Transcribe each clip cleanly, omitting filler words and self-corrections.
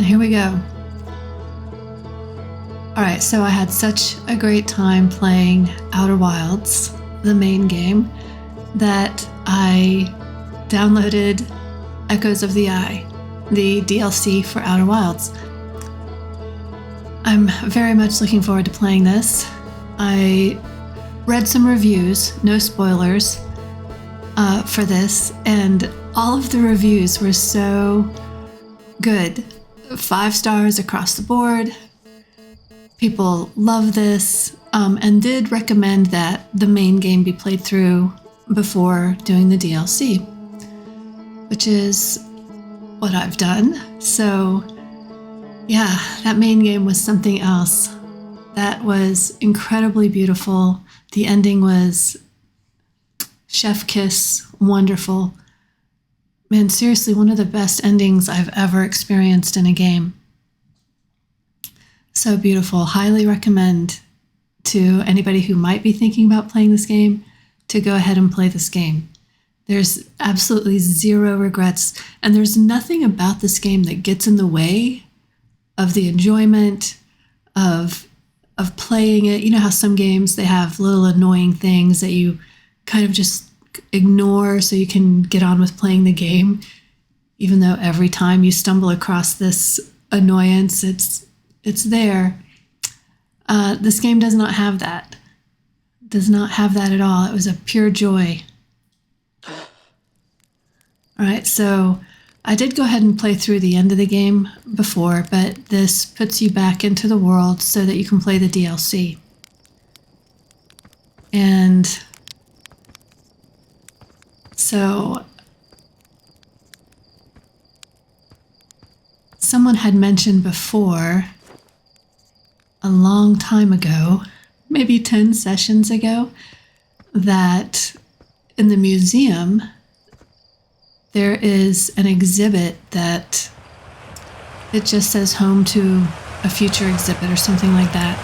And here we go. All right, so I had such a great time playing Outer Wilds, the main game, that I downloaded Echoes of the Eye, the DLC for Outer Wilds. I'm very much looking forward to playing this. I read some reviews, no spoilers, for this, and all of the reviews were so good. 5 stars across the board. People love this, and did recommend that the main game be played through before doing the DLC, which is what I've done. So yeah, that main game was something else. That was incredibly beautiful. The ending was chef kiss, wonderful. Man, seriously, one of the best endings I've ever experienced in a game. So beautiful. Highly recommend to anybody who might be thinking about playing this game to go ahead and play this game. There's absolutely zero regrets, and there's nothing about this game that gets in the way of the enjoyment of playing it. You know how some games, they have little annoying things that you kind of just ignore so you can get on with playing the game, even though every time you stumble across this annoyance, it's there. This game does not have that. Does not have that at all. It was a pure joy. All right, so I did go ahead and play through the end of the game before, but this puts you back into the world so that you can play the DLC. And so someone had mentioned before, a long time ago, maybe 10 sessions ago, that in the museum there is an exhibit that it just says home to a future exhibit or something like that.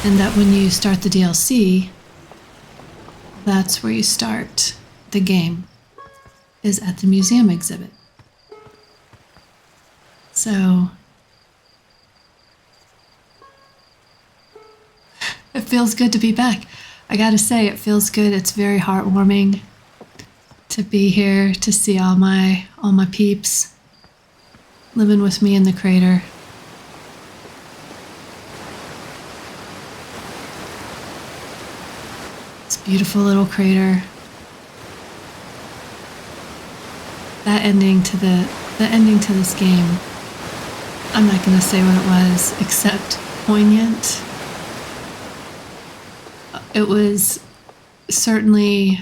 And that when you start the DLC, that's where you start the game, is at the museum exhibit. So it feels good to be back. I gotta say, it feels good. It's very heartwarming to be here, to see all my peeps living with me in the crater. It's a beautiful little crater. That ending to this game, I'm not going to say what it was, except poignant. It was certainly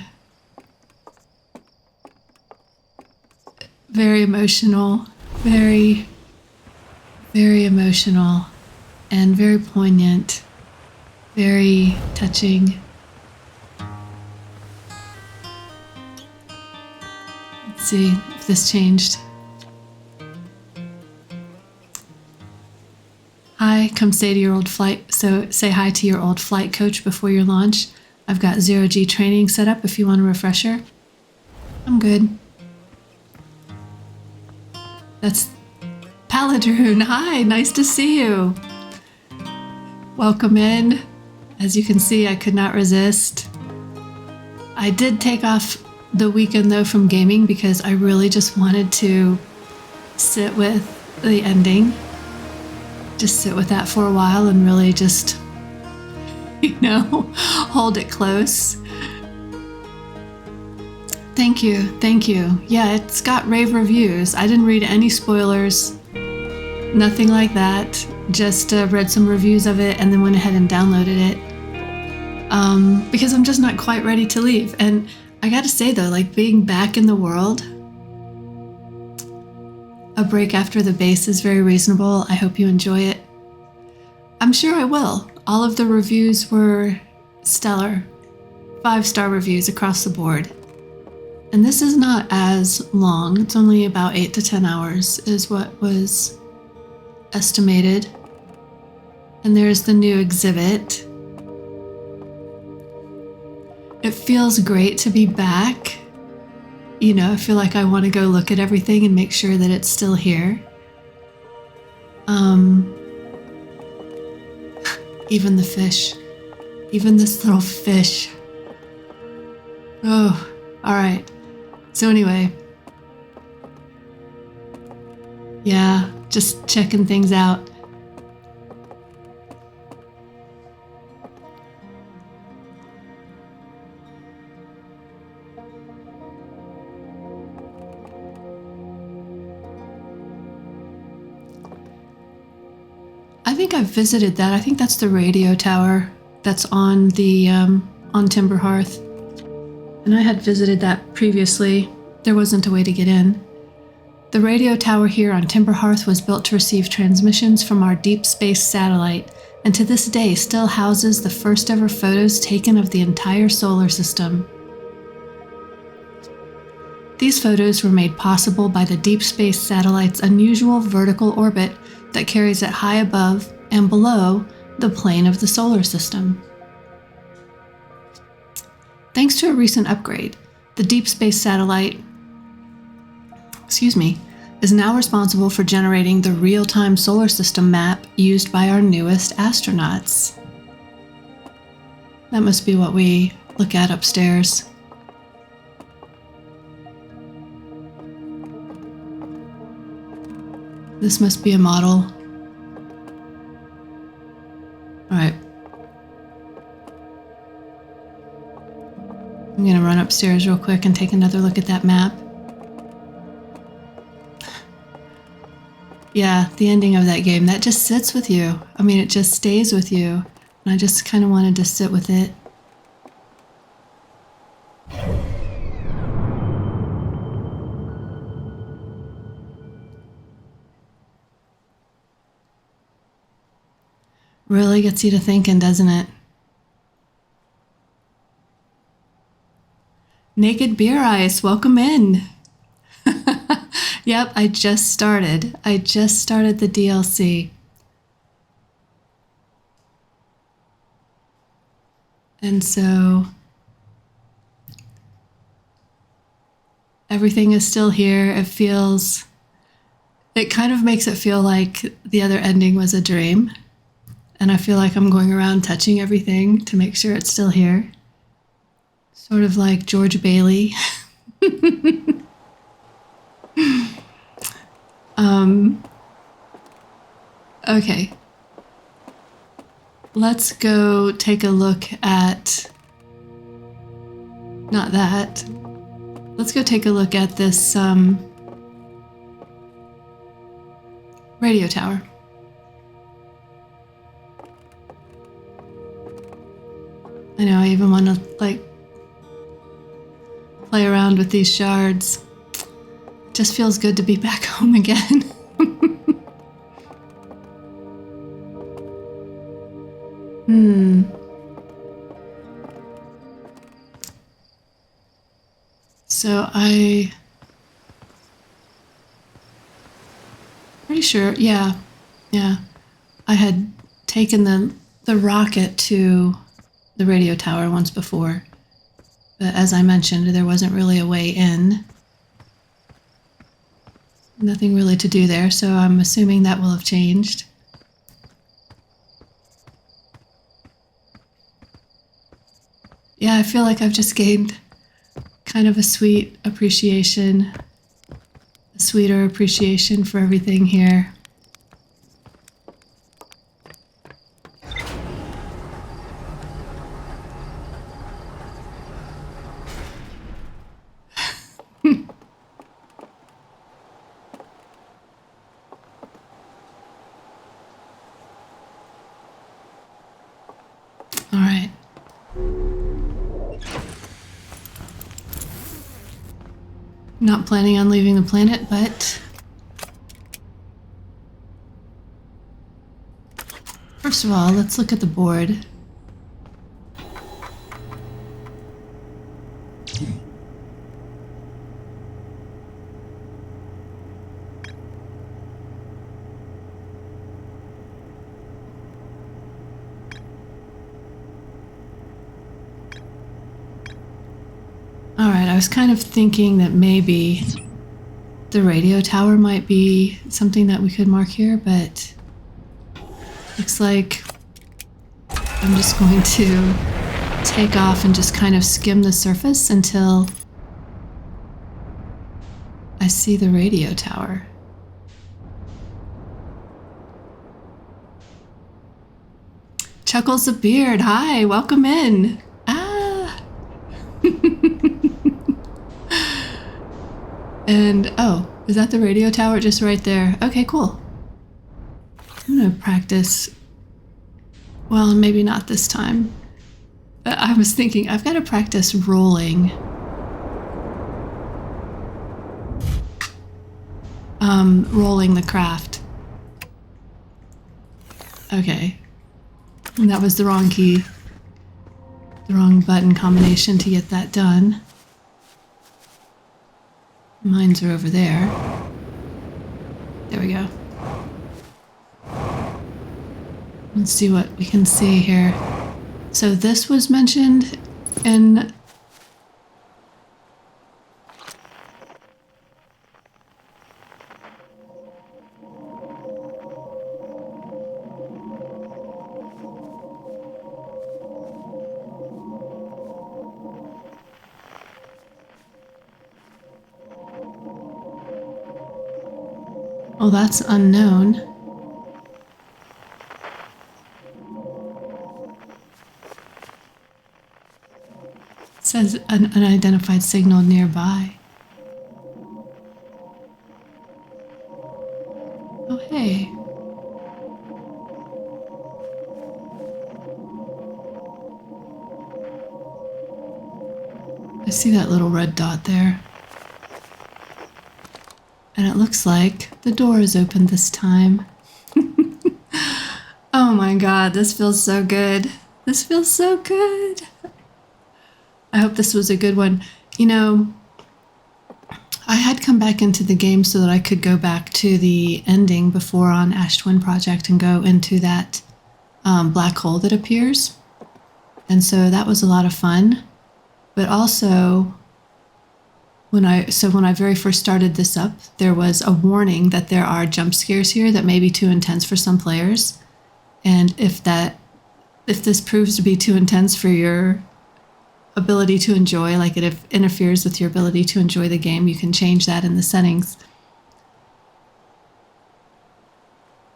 very emotional, very, very emotional, and very poignant, very touching. Let's see if this changed. Hi, come say to your old flight. So say hi to your old flight coach before your launch. I've got 0G training set up if you want a refresher. I'm good. That's Paladroon. Hi, nice to see you. Welcome in. As you can see, I could not resist. I did take off the weekend though from gaming because I really just wanted to sit with the ending. Just sit with that for a while and really just, hold it close. Thank you. Yeah, it's got rave reviews. I didn't read any spoilers, nothing like that. Just read some reviews of it and then went ahead and downloaded it because I'm just not quite ready to leave. And I gotta say though, like being back in the world, a break after the base is very reasonable. I hope you enjoy it. I'm sure I will. All of the reviews were stellar. 5-star reviews across the board. And this is not as long. It's only about 8 to 10 hours is what was estimated. And there's the new exhibit. It feels great to be back. I feel like I want to go look at everything and make sure that it's still here. Even the fish. Even this little fish. Oh, alright. So anyway. Yeah, just checking things out. I think I've visited that. I think that's the radio tower that's on the on Timber Hearth. And I had visited that previously. There wasn't a way to get in. The radio tower here on Timber Hearth was built to receive transmissions from our deep space satellite, and to this day still houses the first ever photos taken of the entire solar system. These photos were made possible by the deep space satellite's unusual vertical orbit that carries it high above and below the plane of the solar system. Thanks to a recent upgrade, the deep space satellite, is now responsible for generating the real-time solar system map used by our newest astronauts. That must be what we look at upstairs. This must be a model. All right. I'm gonna run upstairs real quick and take another look at that map. Yeah, the ending of that game, that just sits with you. I mean, it just stays with you. And I just kind of wanted to sit with it. Really gets you to thinking, doesn't it? Naked Beer Ice, welcome in. Yep, I just started the DLC. And so everything is still here. It kind of makes it feel like the other ending was a dream. And I feel like I'm going around touching everything to make sure it's still here. Sort of like George Bailey. Okay. Let's go take a look at... Not that. Let's go take a look at this radio tower. I know, I even want to, like, play around with these shards. It just feels good to be back home again. So pretty sure, yeah. I had taken the rocket to the radio tower once before. But as I mentioned, there wasn't really a way in. Nothing really to do there, so I'm assuming that will have changed. Yeah, I feel like I've just gained kind of a sweeter appreciation for everything here. All right. Not planning on leaving the planet, but first of all, let's look at the board. Alright, I was kind of thinking that maybe the radio tower might be something that we could mark here, but Looks like I'm just going to take off and just kind of skim the surface until I see the radio tower. Chuckles the Beard, hi, welcome in. And, oh, is that the radio tower just right there? Okay, cool. I'm gonna practice. Well, maybe not this time. I was thinking, I've got to practice rolling. Rolling the craft. Okay. And that was the wrong key. The wrong button combination to get that done. Mines are over there. There we go. Let's see what we can see here. So this was mentioned in... Oh, that's unknown. It says an unidentified signal nearby. Oh, hey. I see that little red dot there. And it looks like the door is open this time. Oh my god, this feels so good. This feels so good. I hope this was a good one. You know, I had come back into the game so that I could go back to the ending before on Ash Twin Project and go into that black hole that appears. And so that was a lot of fun. But also... When I very first started this up, there was a warning that there are jump scares here that may be too intense for some players. And if this proves to be too intense for your ability to enjoy, like it interferes with your ability to enjoy the game, you can change that in the settings.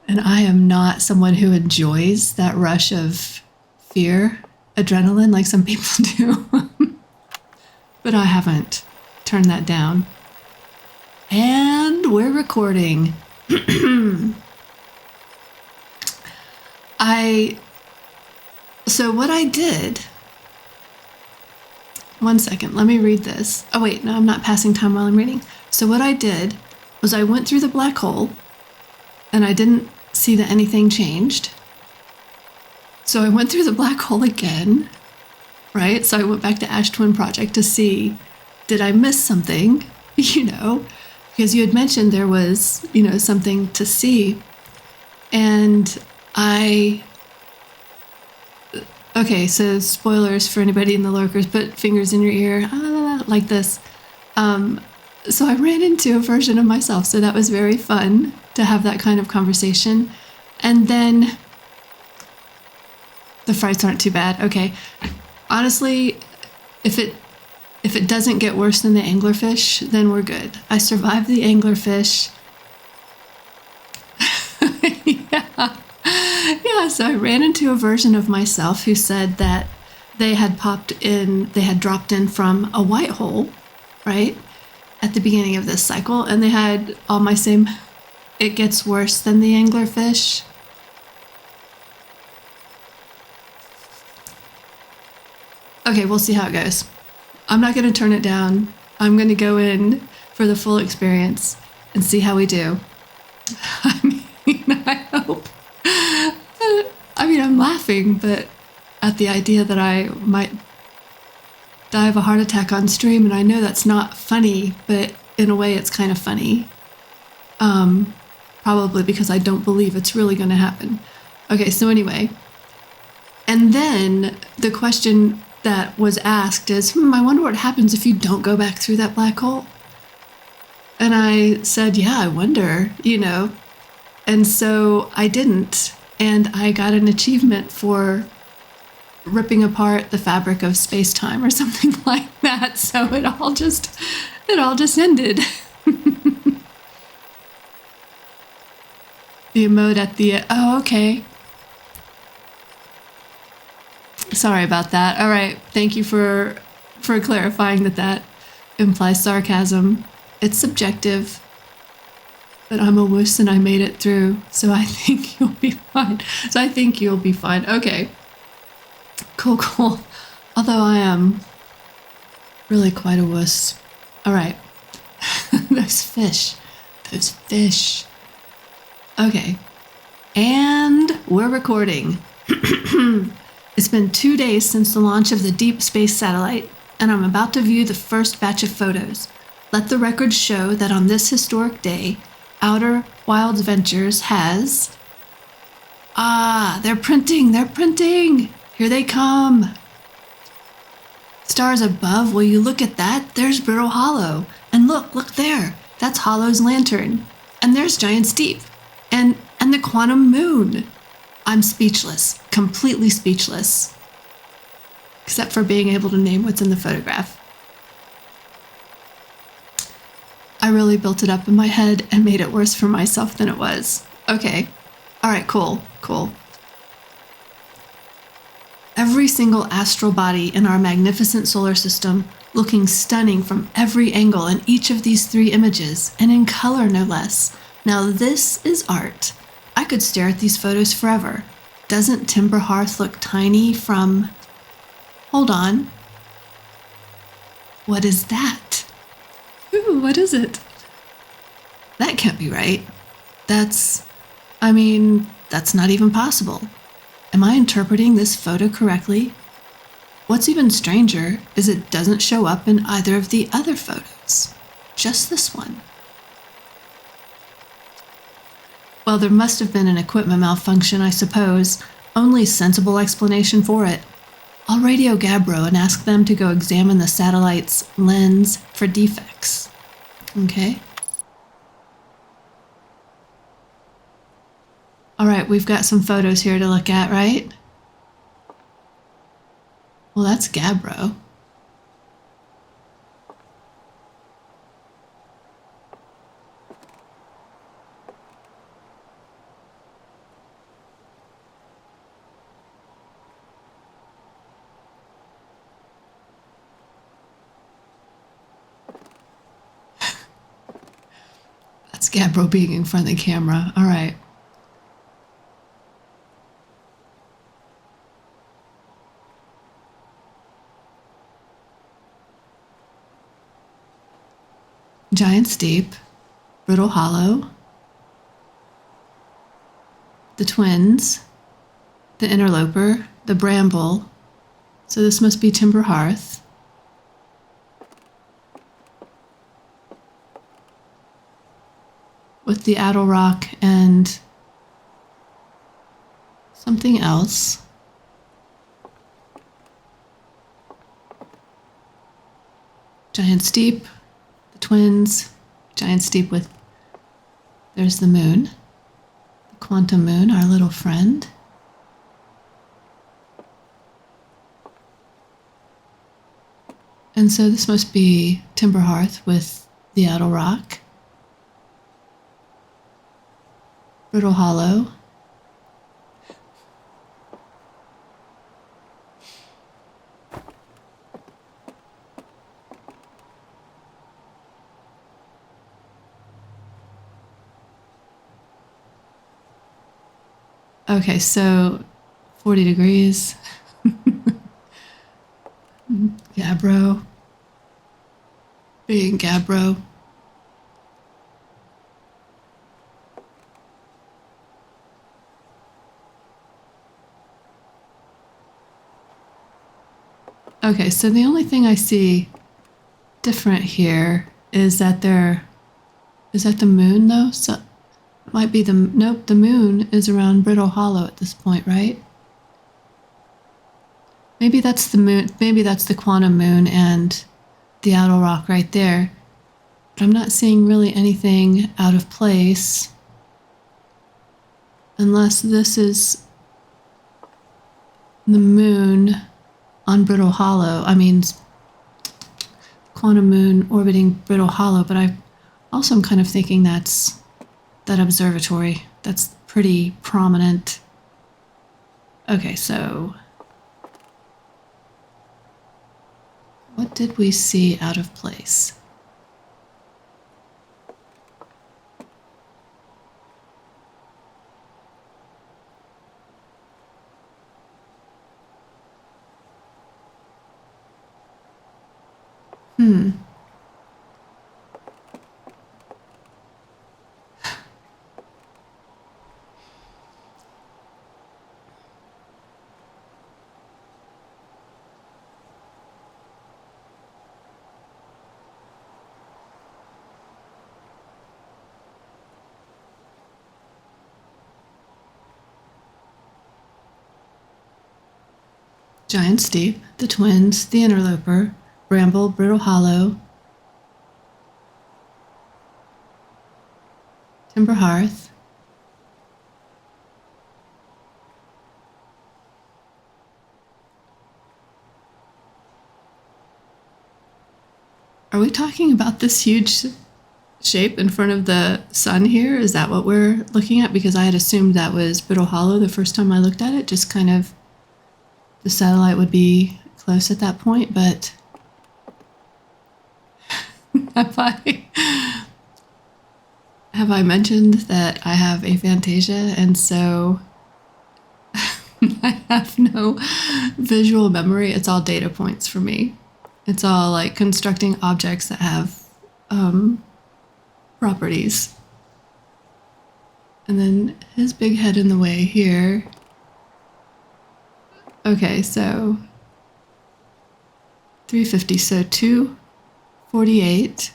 And I am not someone who enjoys that rush of fear, adrenaline, like some people do. But I haven't. Turn that down. And we're recording. So what I did... One second, let me read this. Oh wait, no, I'm not passing time while I'm reading. So what I did was I went through the black hole and I didn't see that anything changed. So I went through the black hole again, right? So I went back to Ash Twin Project to see... Did I miss something? You know, because you had mentioned there was, you know, something to see. And okay, so spoilers for anybody in the lurkers, put fingers in your ear, like this. So I ran into a version of myself. So that was very fun to have that kind of conversation. And then the frights aren't too bad. Okay. Honestly, if it doesn't get worse than the anglerfish, then we're good. I survived the anglerfish. Yeah, so I ran into a version of myself who said that they had dropped in from a white hole, right, at the beginning of this cycle, and they had all my same, it gets worse than the anglerfish. Okay, we'll see how it goes. I'm not going to turn it down. I'm going to go in for the full experience and see how we do. I mean, I hope. I mean, I'm laughing, but at the idea that I might die of a heart attack on stream, and I know that's not funny, but in a way it's kind of funny. Probably because I don't believe it's really going to happen. Okay, so anyway. And then the question that was asked is, I wonder what happens if you don't go back through that black hole. And I said, yeah, I wonder, you know. And so I didn't. And I got an achievement for ripping apart the fabric of space-time or something like that. So it all just ended. The emote at the oh, okay. Sorry about that. All right, thank you for clarifying that implies sarcasm. It's subjective, but I'm a wuss and I made it through, so I think you'll be fine. Okay. Cool. Although I am really quite a wuss. All right. Those fish. Okay. And we're recording. It's been 2 days since the launch of the Deep Space Satellite, and I'm about to view the first batch of photos. Let the record show that on this historic day, Outer Wilds Ventures has... they're printing! Here they come! Stars above, will you look at that? There's Brittle Hollow. And look there. That's Hollow's lantern. And there's Giant Steep. And the Quantum Moon. I'm speechless. Completely speechless. Except for being able to name what's in the photograph. I really built it up in my head and made it worse for myself than it was. Okay. All right, cool. Every single astral body in our magnificent solar system looking stunning from every angle in each of these 3 images, and in color no less. Now this is art. I could stare at these photos forever. Doesn't Timber Hearth look tiny from... Hold on. What is that? Ooh, what is it? That can't be right. That's not even possible. Am I interpreting this photo correctly? What's even stranger is it doesn't show up in either of the other photos. Just this one. Well, there must have been an equipment malfunction, I suppose. Only sensible explanation for it. I'll radio Gabbro and ask them to go examine the satellite's lens for defects. Okay? All right, we've got some photos here to look at, right? Well, that's Gabbro. That's Gabbro being in front of the camera. All right. Giant Steep, Brittle Hollow, the Twins, the Interloper, the Bramble. So this must be Timber Hearth. With the Addle Rock and something else. Giant Steep, the Twins, Giant Steep with, there's the moon, the Quantum Moon, our little friend. And so this must be Timber Hearth with the Addle Rock, Brittle Hollow, okay, so 40 degrees. Gabbro. Being Gabbro. Okay, so the only thing I see different here is that is that the moon though? So it might be nope, the moon is around Brittle Hollow at this point, right? Maybe that's the moon, maybe that's the Quantum Moon and the Addle Rock right there. But I'm not seeing really anything out of place. unless this is the moon on Brittle Hollow. I mean, quantum moon orbiting Brittle Hollow, but I also am kind of thinking that's that observatory. That's pretty prominent. Okay, so what did we see out of place? Giant Steep, the Twins, the Interloper, Bramble, Brittle Hollow, Timber Hearth, are we talking about this huge shape in front of the sun here? Is that what we're looking at? Because I had assumed that was Brittle Hollow the first time I looked at it, just kind of the satellite would be close at that point, but have I mentioned that I have aphantasia, and so I have no visual memory. It's all data points for me. It's all like constructing objects that have properties. And then his big head in the way here. Okay, so 350, so 248.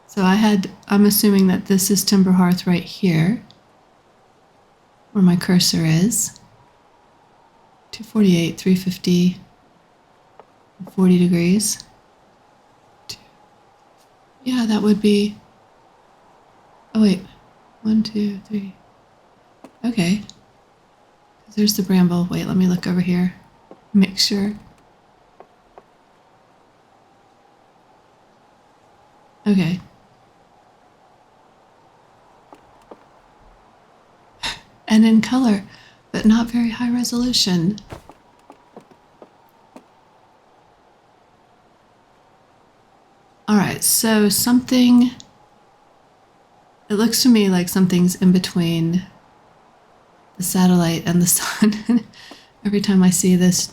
So I'm assuming that this is Timber Hearth right here, where my cursor is. 248, 350, 40 degrees. Yeah, that would be, oh wait, 1, 2, 3. Okay. There's the bramble. Wait, let me look over here. Make sure. Okay. And in color, but not very high resolution. All right, so something, it looks to me like something's in between the satellite and the sun. Every time I see this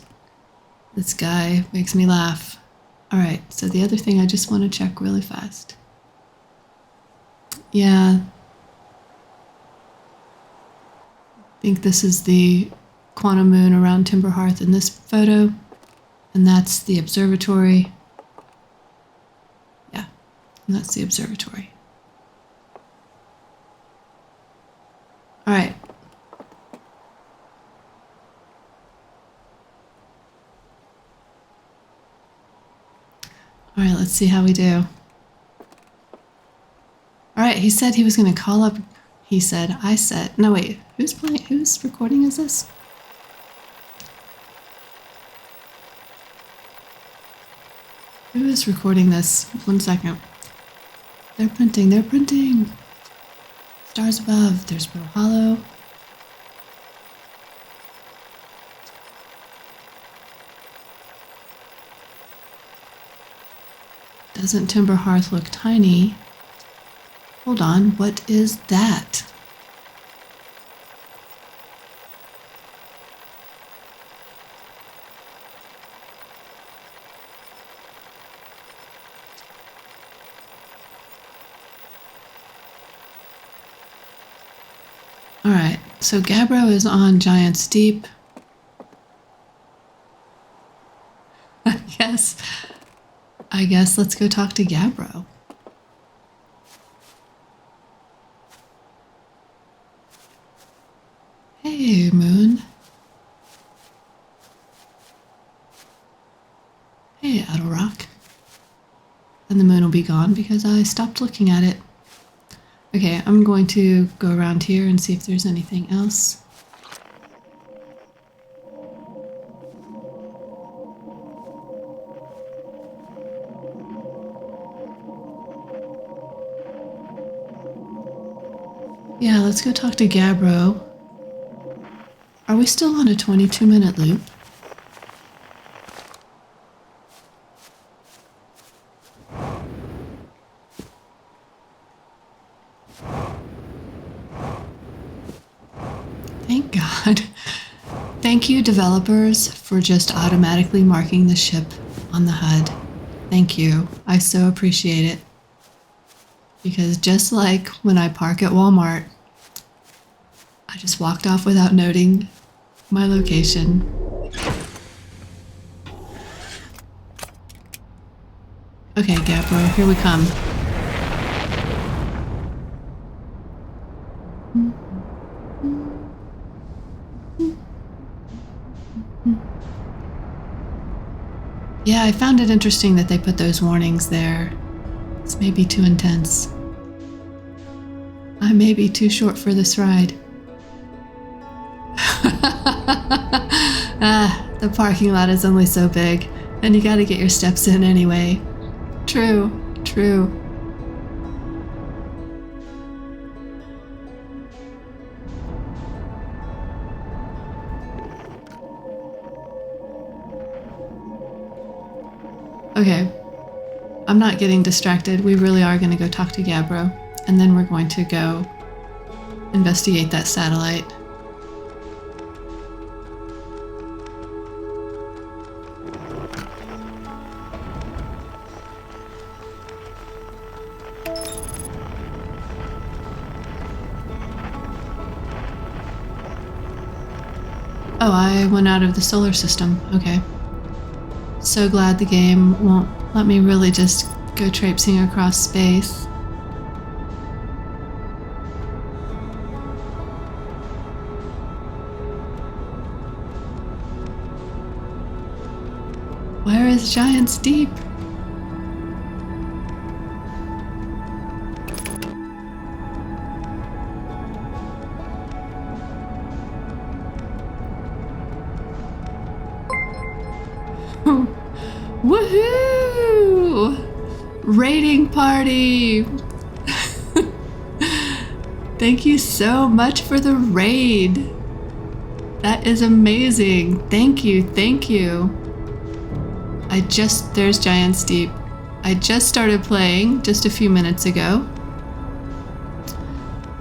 guy makes me laugh. All right, so the other thing I just want to check really fast. Yeah, I think this is the quantum moon around Timber Hearth in this photo, and that's the observatory. Yeah, and that's the observatory. All right. All right, let's see how we do. All right, he said he was going to call up. He said, I said, no, wait, who's playing? Whose recording is this? Who is recording this? 1 second. They're printing, they're printing. Stars above, there's Brittle Hollow. Doesn't Timber Hearth look tiny? Hold on, what is that? All right, so Gabbro is on Giant Steep. I guess let's go talk to Gabbro. Hey, Moon. Hey, Adelrock. and the moon will be gone because I stopped looking at it. Okay, I'm going to go around here and see if there's anything else. Yeah, let's go talk to Gabbro. Are we still on a 22-minute loop? Thank God. Thank you, developers, for just automatically marking the ship on the HUD. Thank you. I so appreciate it. Because just like when I park at Walmart, I just walked off without noting my location. Okay, Gabbro, here we come. Yeah, I found it interesting that they put those warnings there. This may be too intense. I may be too short for this ride. The parking lot is only so big, and you gotta get your steps in anyway. True, true. Okay, I'm not getting distracted. We really are going to go talk to Gabbro, and then we're going to go investigate that satellite. Oh, I went out of the solar system. Okay. So glad the game won't let me really just go traipsing across space. Where is Giant's Deep? Woohoo! Raiding party! Thank you so much for the raid. That is amazing. Thank you, thank you. There's Giant's Deep. I just started playing just a few minutes ago.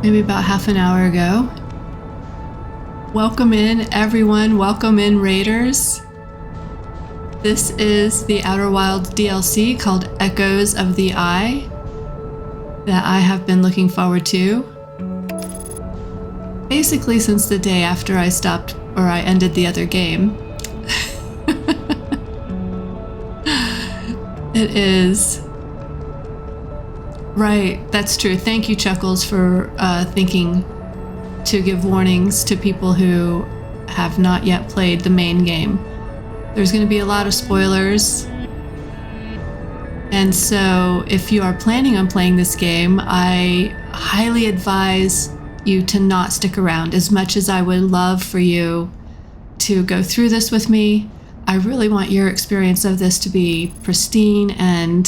Maybe about half an hour ago. Welcome in, everyone. Welcome in, raiders. This is the Outer Wilds DLC called Echoes of the Eye that I have been looking forward to. Basically since the day after I ended the other game. It is. Right, that's true. Thank you, Chuckles, for thinking to give warnings to people who have not yet played the main game. There's going to be a lot of spoilers. And so if you are planning on playing this game, I highly advise you to not stick around. As much as I would love for you to go through this with me, I really want your experience of this to be pristine and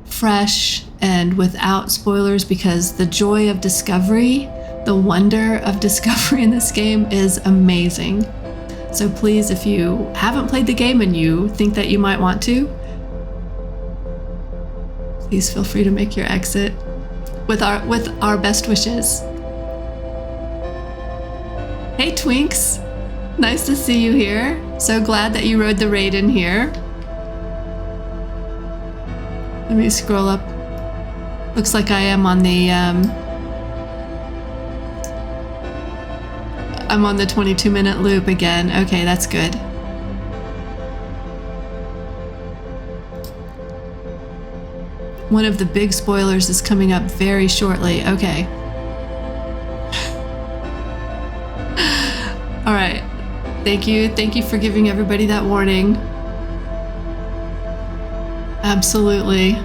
fresh and without spoilers, because the joy of discovery, the wonder of discovery in this game is amazing. So please, if you haven't played the game and you think that you might want to, please feel free to make your exit with our best wishes. Hey Twinks, nice to see you here. So glad that you rode the raid in here. Let me scroll up. Looks like I am on the I'm on the 22-minute loop again. Okay, that's good. One of the big spoilers is coming up very shortly. Okay. All right. Thank you. Thank you for giving everybody that warning. Absolutely.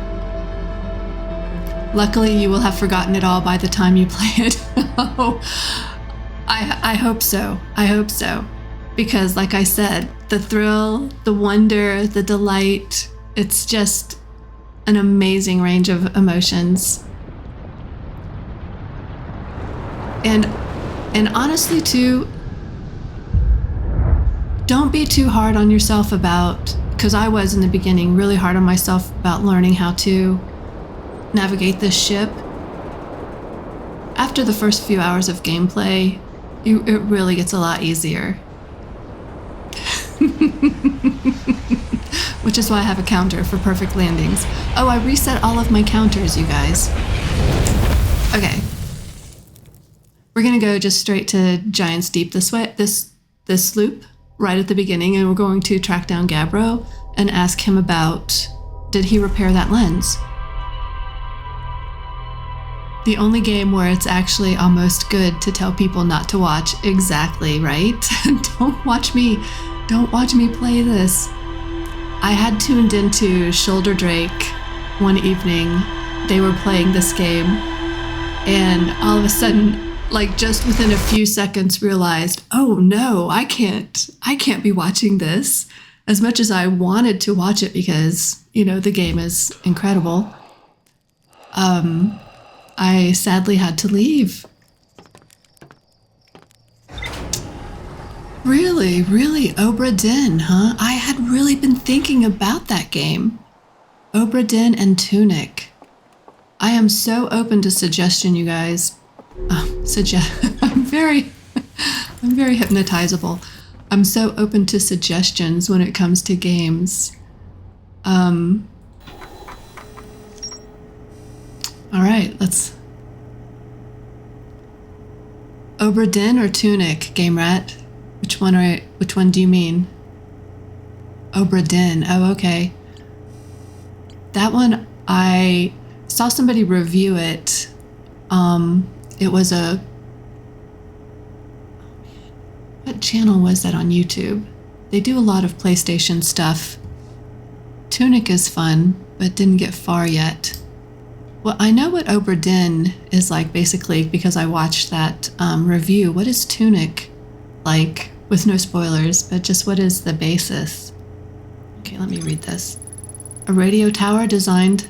Luckily, you will have forgotten it all by the time you play it. Oh, I hope so. I hope so. Because, like I said, the thrill, the wonder, the delight, it's just an amazing range of emotions. And honestly, too, don't be too hard on yourself about, because I was in the beginning really hard on myself about learning how to navigate this ship. After the first few hours of gameplay, it really gets a lot easier. Which is why I have a counter for perfect landings. Oh, I reset all of my counters, you guys. Okay. We're gonna go just straight to Giant's Deep this loop right at the beginning, and we're going to track down Gabbro and ask him about, did he repair that lens? The only game where it's actually almost good to tell people not to watch. Exactly, right? Don't watch me play this. I had tuned into Shoulder Drake one evening. They were playing this game, and all of a sudden, like just within a few seconds, realized, oh no, I can't be watching this. As much as I wanted to watch it because, you know, the game is incredible. I sadly had to leave. Really, Obra Dinn, huh? I had really been thinking about that game. Obra Dinn and Tunic. I am so open to suggestion, you guys. I'm very hypnotizable. I'm so open to suggestions when it comes to games. All right, let's... Obra Dinn or Tunic, Game Rat? Which one do you mean? Obra Dinn. Oh, okay. That one, I saw somebody review it. It was a... What channel was that on YouTube? They do a lot of PlayStation stuff. Tunic is fun, but didn't get far yet. Well, I know what Obra Dinn is like, basically, because I watched that review. What is Tunic like? With no spoilers, but just what is the basis? Okay, let me read this. A radio tower designed...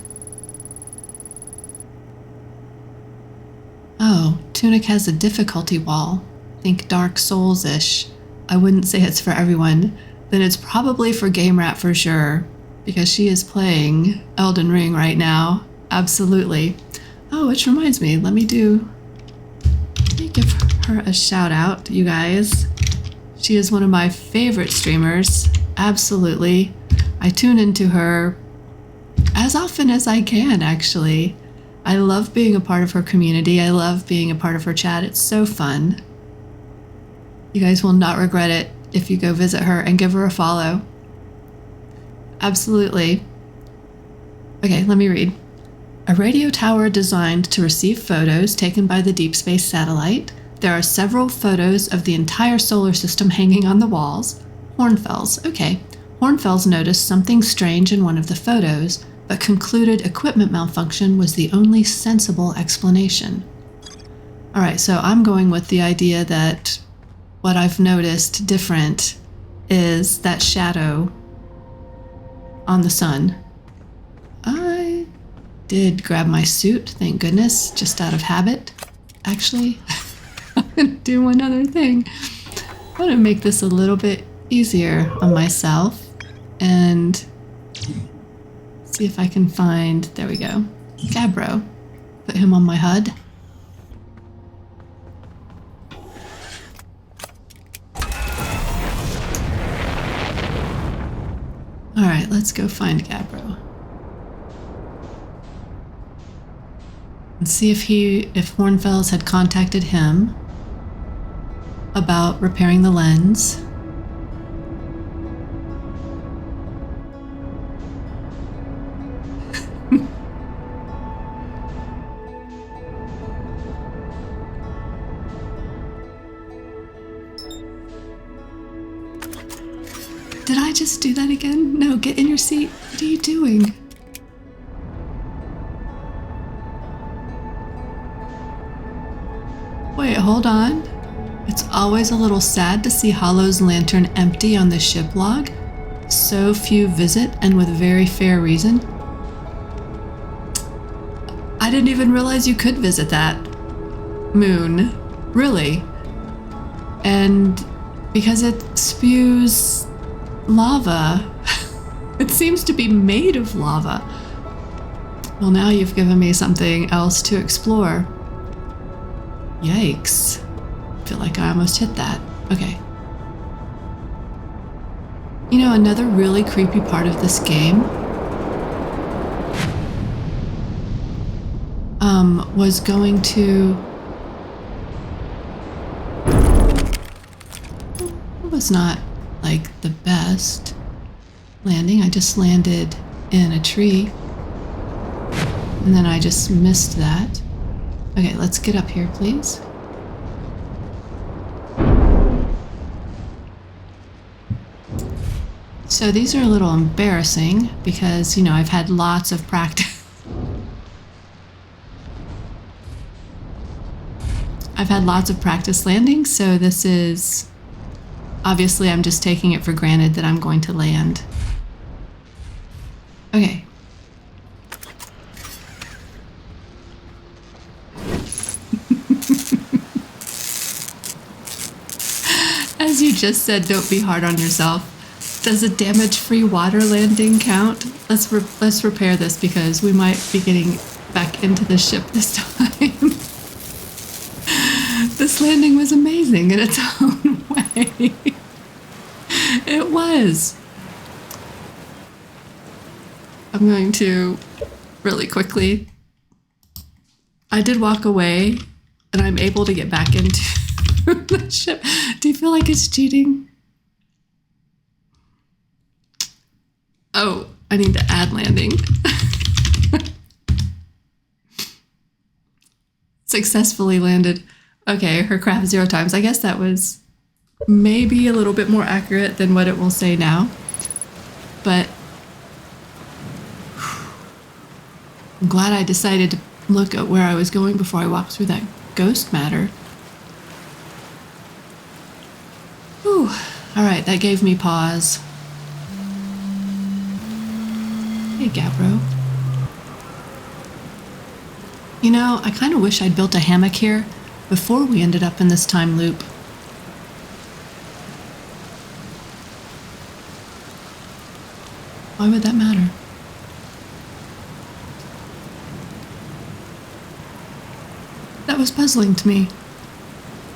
Oh, Tunic has a difficulty wall. Think Dark Souls-ish. I wouldn't say it's for everyone. Then it's probably for Game Rat for sure, because she is playing Elden Ring right now. Absolutely. Oh, which reminds me, let me give her a shout out, you guys. She is one of my favorite streamers. Absolutely. I tune into her as often as I can, actually. I love being a part of her community. I love being a part of her chat. It's so fun. You guys will not regret it if you go visit her and give her a follow. Absolutely. Okay, let me read. A radio tower designed to receive photos taken by the Deep Space satellite. There are several photos of the entire solar system hanging on the walls. Hornfels. Okay. Hornfels noticed something strange in one of the photos, but concluded equipment malfunction was the only sensible explanation. All right, so I'm going with the idea that what I've noticed different is that shadow on the sun. I did grab my suit, thank goodness, just out of habit, actually. I'm gonna do one other thing. I want to make this a little bit easier on myself and see if I can find, there we go, Gabbro. Put him on my HUD. All right, let's go find Gabbro. And see if Hornfels had contacted him about repairing the lens. Did I just do that again? No, get in your seat. What are you doing? Wait, hold on. It's always a little sad to see Hollow's lantern empty on the ship log. So few visit, and with very fair reason. I didn't even realize you could visit that moon. Really? And because it spews lava. It seems to be made of lava. Well, now you've given me something else to explore. Yikes. I feel like I almost hit that. Okay. You know, another really creepy part of this game was going to... It was not, like, the best landing. I just landed in a tree. And then I just missed that. Okay, let's get up here, please. So these are a little embarrassing because, you know, I've had lots of practice. I've had lots of practice landing, so this is... Obviously, I'm just taking it for granted that I'm going to land. Okay. As you just said, don't be hard on yourself. Does a damage-free water landing count? Let's repair this because we might be getting back into the ship this time. This landing was amazing in its own way. It was. I'm going to really quickly. I did walk away and I'm able to get back into the ship. Do you feel like it's cheating? Oh, I need to add landing. Successfully landed. Okay, her craft 0 times. I guess that was maybe a little bit more accurate than what it will say now. But I'm glad I decided to look at where I was going before I walked through that ghost matter. Whew. All right, that gave me pause. Hey, Gabbro. You know, I kind of wish I'd built a hammock here before we ended up in this time loop. Why would that matter? That was puzzling to me.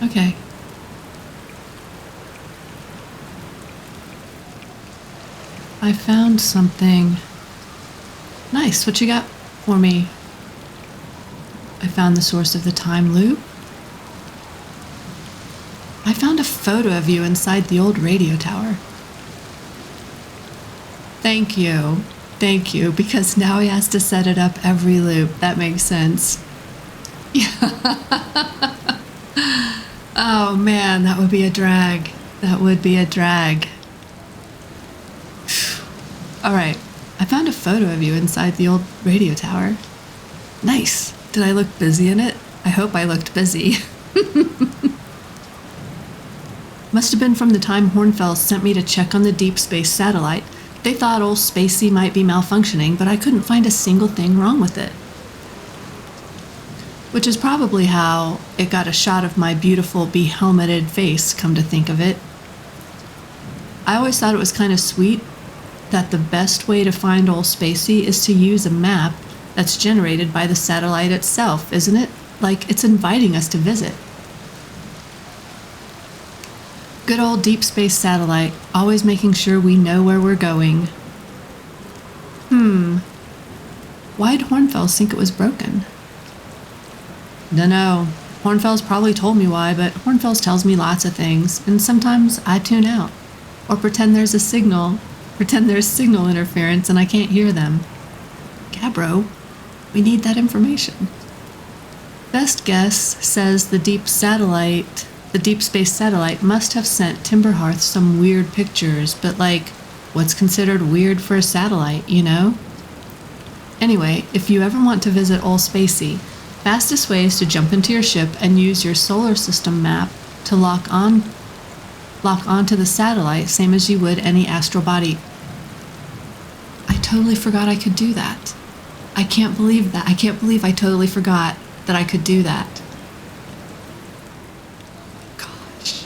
Okay. I found something. Nice, what you got for me? I found the source of the time loop. I found a photo of you inside the old radio tower. Thank you. Thank you, because now he has to set it up every loop. That makes sense. Yeah. Oh man, that would be a drag. That would be a drag. All right, I found a photo of you inside the old radio tower. Nice. Did I look busy in it? I hope I looked busy. Must have been from the time Hornfels sent me to check on the deep space satellite. They thought old Spacey might be malfunctioning, but I couldn't find a single thing wrong with it. Which is probably how it got a shot of my beautiful be-helmeted face, come to think of it. I always thought it was kind of sweet that the best way to find old Spacey is to use a map that's generated by the satellite itself, isn't it? Like it's inviting us to visit. Good old deep space satellite, always making sure we know where we're going. Why'd Hornfels think it was broken? Dunno. Hornfels probably told me why, but Hornfels tells me lots of things, and sometimes I tune out. Or pretend there's signal interference and I can't hear them. Gabbro, we need that information. Best guess says the deep space satellite must have sent Timberhearth some weird pictures, but like, what's considered weird for a satellite, you know? Anyway, if you ever want to visit Old Spacey, Fastest way is to jump into your ship and use your solar system map to lock onto the satellite, same as you would any astral body. I totally forgot I could do that. I can't believe that. I can't believe I totally forgot that I could do that. Gosh.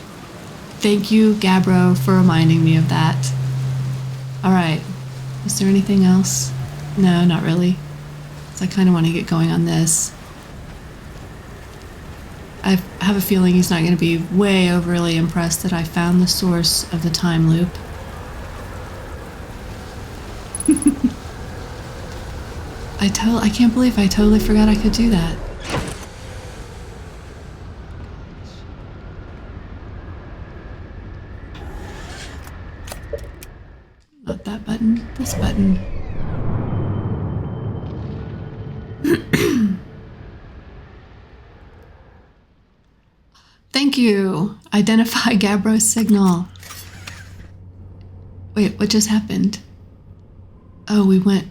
Thank you, Gabbro, for reminding me of that. All right. Is there anything else? No, not really. So I kind of want to get going on this. I have a feeling he's not going to be way overly impressed that I found the source of the time loop. I can't believe I totally forgot I could do that. Not that button, this button. Thank you. Identify Gabbro's signal. Wait, what just happened? Oh, we went.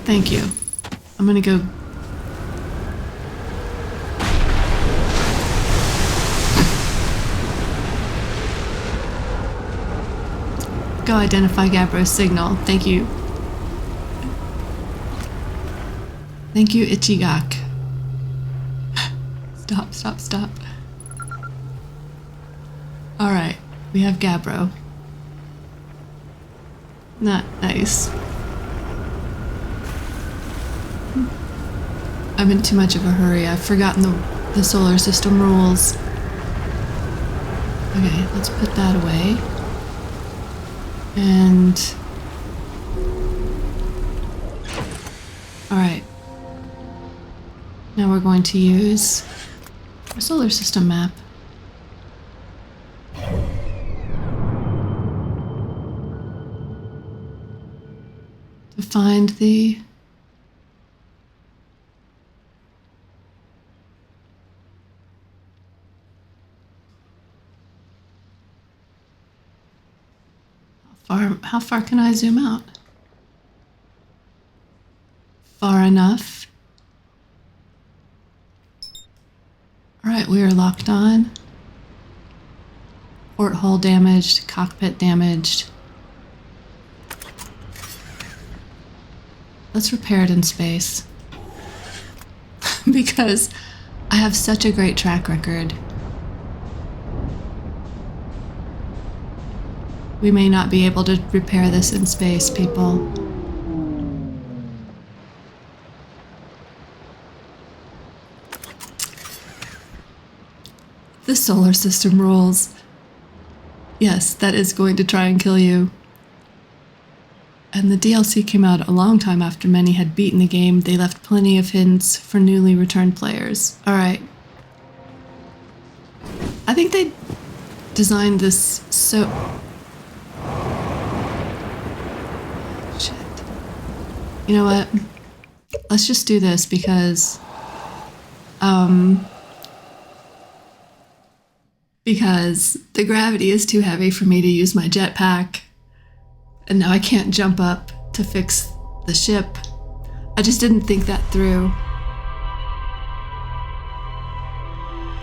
Thank you. I'm gonna go. Go identify Gabbro's signal. Thank you. Thank you, Ichigak. Stop. Alright, we have Gabbro. Not nice. I'm in too much of a hurry. I've forgotten the solar system rules. Okay, let's put that away. And... Alright. Now we're going to use a solar system map. To find the... How far can I zoom out? Far enough. Alright, we are locked on. Porthole damaged, cockpit damaged. Let's repair it in space. Because I have such a great track record. We may not be able to repair this in space, people. The solar system rules. Yes, that is going to try and kill you. And the DLC came out a long time after many had beaten the game. They left plenty of hints for newly returned players. Alright. I think they designed this so... Shit. You know what? Let's just do this because... Because the gravity is too heavy for me to use my jetpack. And now I can't jump up to fix the ship. I just didn't think that through.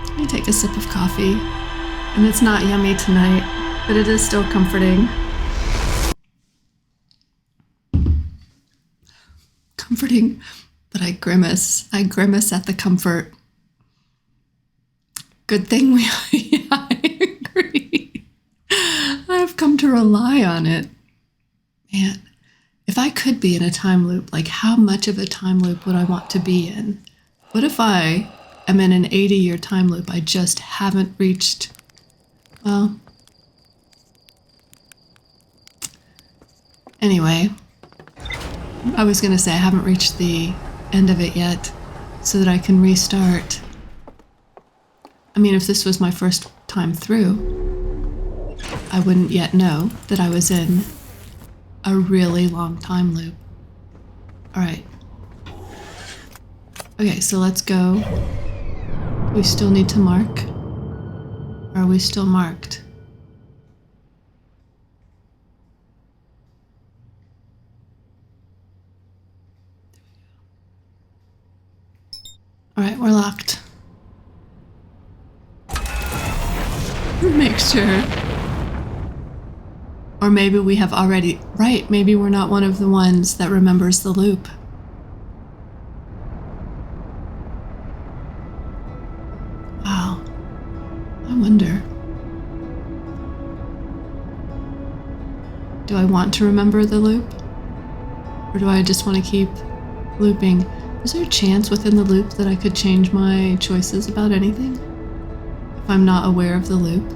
Let me take a sip of coffee. And it's not yummy tonight, but it is still comforting. Comforting, but I grimace. I grimace at the comfort. Good thing we... Yeah, I agree. I've come to rely on it. Man, if I could be in a time loop, like how much of a time loop would I want to be in? What if I am in an 80-year time loop I just haven't reached? Well, anyway, I was going to say I haven't reached the end of it yet so that I can restart. I mean, if this was my first time through, I wouldn't yet know that I was in a really long time loop. Alright. Okay, so let's go. We still need to mark. Are we still marked? we're locked. Make sure. Or maybe we have already... Right, maybe we're not one of the ones that remembers the loop. Wow. I wonder. Do I want to remember the loop? Or do I just want to keep looping? Is there a chance within the loop that I could change my choices about anything? If I'm not aware of the loop?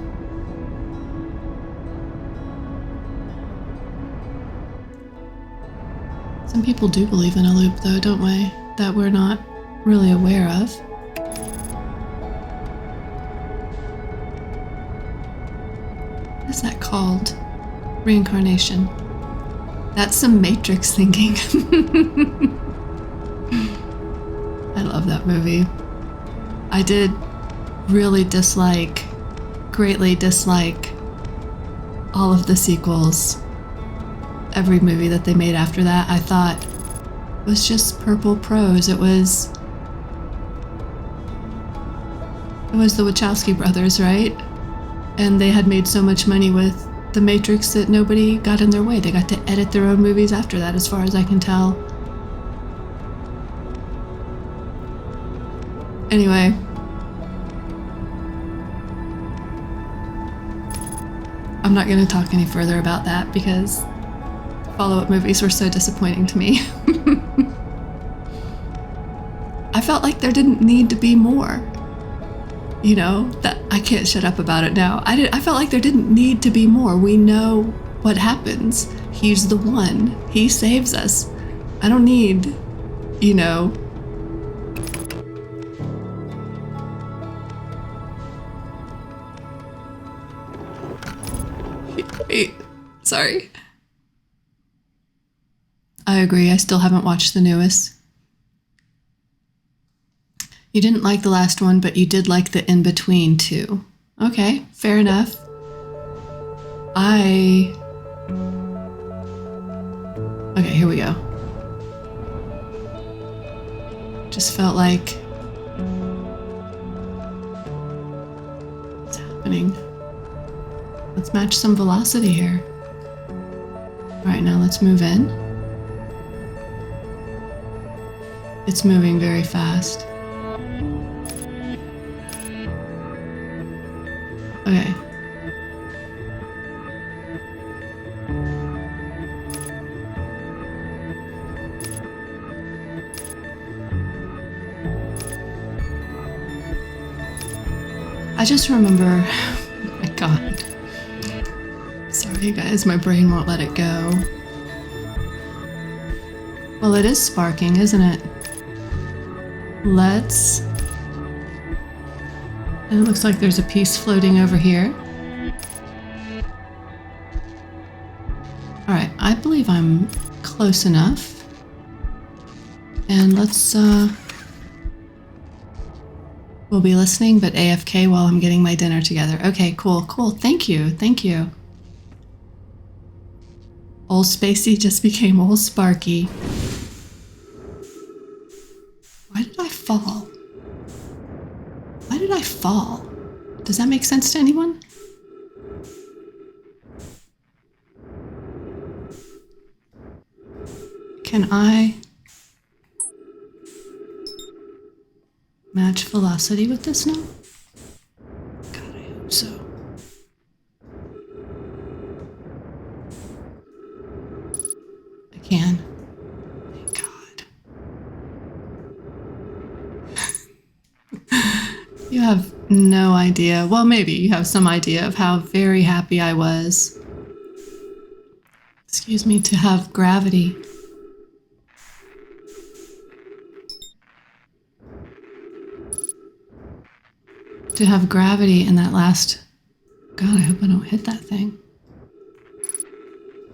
Some people do believe in a loop though, don't we? That we're not really aware of. What is that called? Reincarnation. That's some Matrix thinking. I love that movie. I did really greatly dislike all of the sequels. Every movie that they made after that, I thought was just purple prose. It was the Wachowski brothers, right? And they had made so much money with The Matrix that nobody got in their way. They got to edit their own movies after that, as far as I can tell. Anyway. I'm not going to talk any further about that because follow-up movies were so disappointing to me. I felt like there didn't need to be more. You know, that I can't shut up about it now. I felt like there didn't need to be more. We know what happens. He's the one. He saves us. I don't need, you know. Wait, sorry. I agree. I still haven't watched the newest. You didn't like the last one, but you did like the in-between too. Okay, fair enough. Okay, here we go. Just felt like... What's happening? Let's match some velocity here. Alright, now let's move in. It's moving very fast. Okay. I just remember, oh my God. Sorry guys, my brain won't let it go. Well, it is sparking, isn't it? Let's... And it looks like there's a piece floating over here. Alright, I believe I'm close enough. And let's, we'll be listening, but AFK while I'm getting my dinner together. Okay, cool. Thank you. Old Spacey just became Old Sparky. Why did I fall? Does that make sense to anyone? Can I match velocity with this now? God, I hope so. I can. Thank God. You have no idea. Well, maybe you have some idea of how very happy I was. Excuse me, to have gravity. To have gravity in that last... God, I hope I don't hit that thing.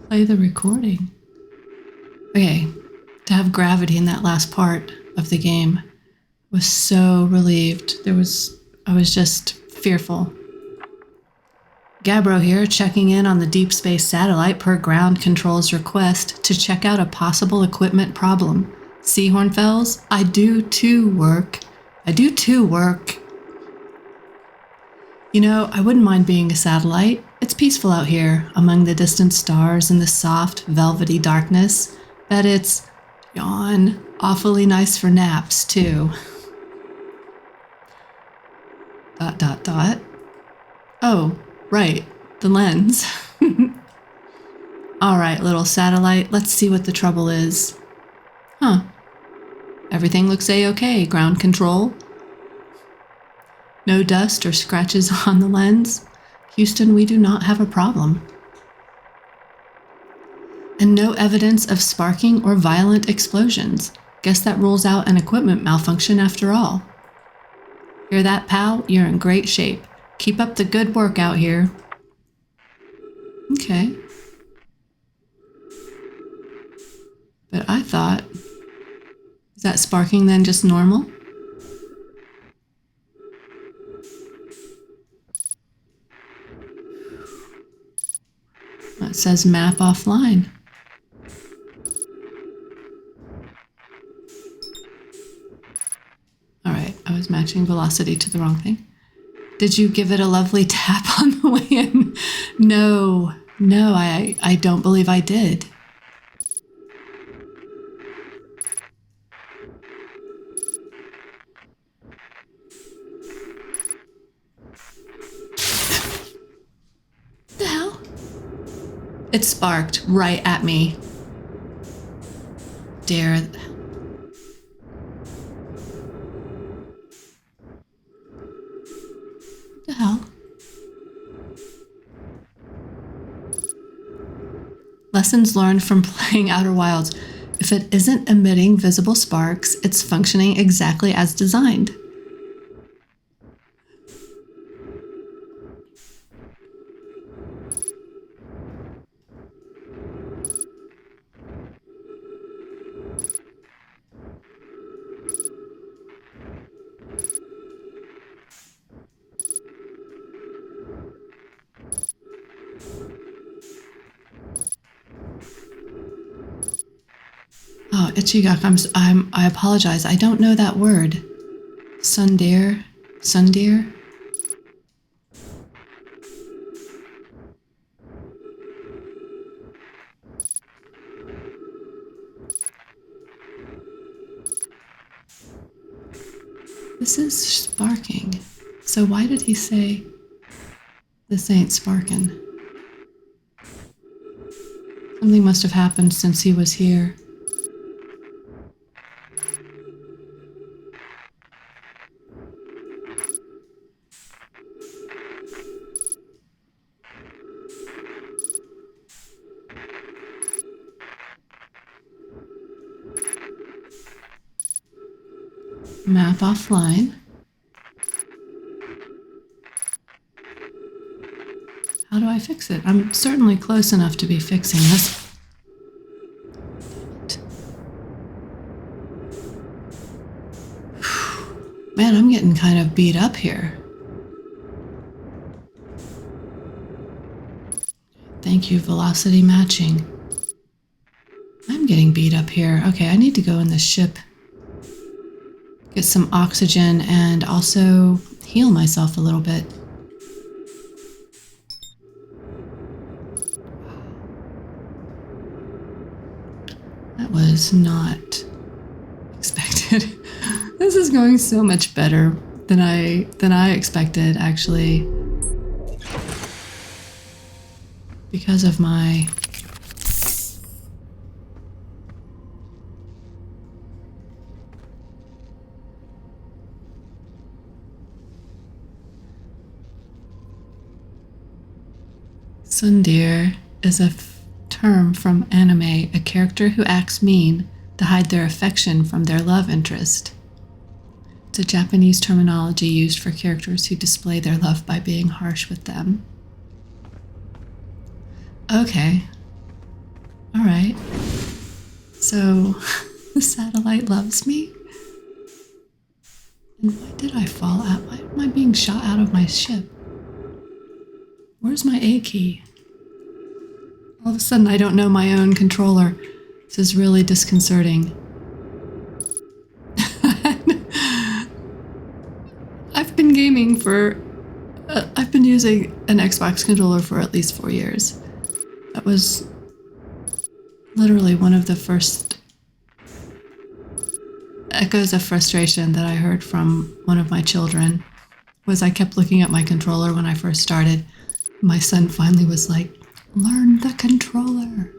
Play the recording. Okay, to have gravity in that last part of the game was so relieved. I was just fearful. Gabbro here, checking in on the Deep Space Satellite per ground control's request to check out a possible equipment problem. See, Hornfells, I do too work I do too, work. You know, I wouldn't mind being a satellite. It's peaceful out here, among the distant stars and the soft, velvety darkness. Bet it's, yawn, awfully nice for naps, too. ... Oh, right, the lens. All right, little satellite, let's see what the trouble is. Huh. Everything looks A-okay, ground control. No dust or scratches on the lens. Houston, we do not have a problem. And no evidence of sparking or violent explosions. Guess that rules out an equipment malfunction after all. Hear that, pal? You're in great shape. Keep up the good work out here. Okay. But I thought, is that sparking then just normal? It says map offline. All right, I was matching velocity to the wrong thing. Did you give it a lovely tap on the way in? No, I don't believe I did. The hell? It sparked right at me. Dare. The hell? Lessons learned from playing Outer Wilds. If it isn't emitting visible sparks, it's functioning exactly as designed. Oh, Ichigak, I apologize. I don't know that word. Sundeer? Sundeer? This is sparking. So why did he say this ain't sparking? Something must have happened since he was here. Map offline. How do I fix it? I'm certainly close enough to be fixing this. Man, I'm getting kind of beat up here. Thank you, velocity matching. I'm getting beat up here. Okay, I need to go in the ship. Get some oxygen and also heal myself a little bit. That was not expected. This is going so much better than I expected, actually. Because of my Sundeer is a term from anime, a character who acts mean to hide their affection from their love interest. It's a Japanese terminology used for characters who display their love by being harsh with them. Okay. All right. So, the satellite loves me? And why did I fall out? Why am I being shot out of my ship? Where's my A key? All of a sudden, I don't know my own controller. This is really disconcerting. gaming for... I've been using an Xbox controller for at least 4 years. That was literally one of the first echoes of frustration that I heard from one of my children. Was I kept looking at my controller when I first started. My son finally was like, "Learn the controller."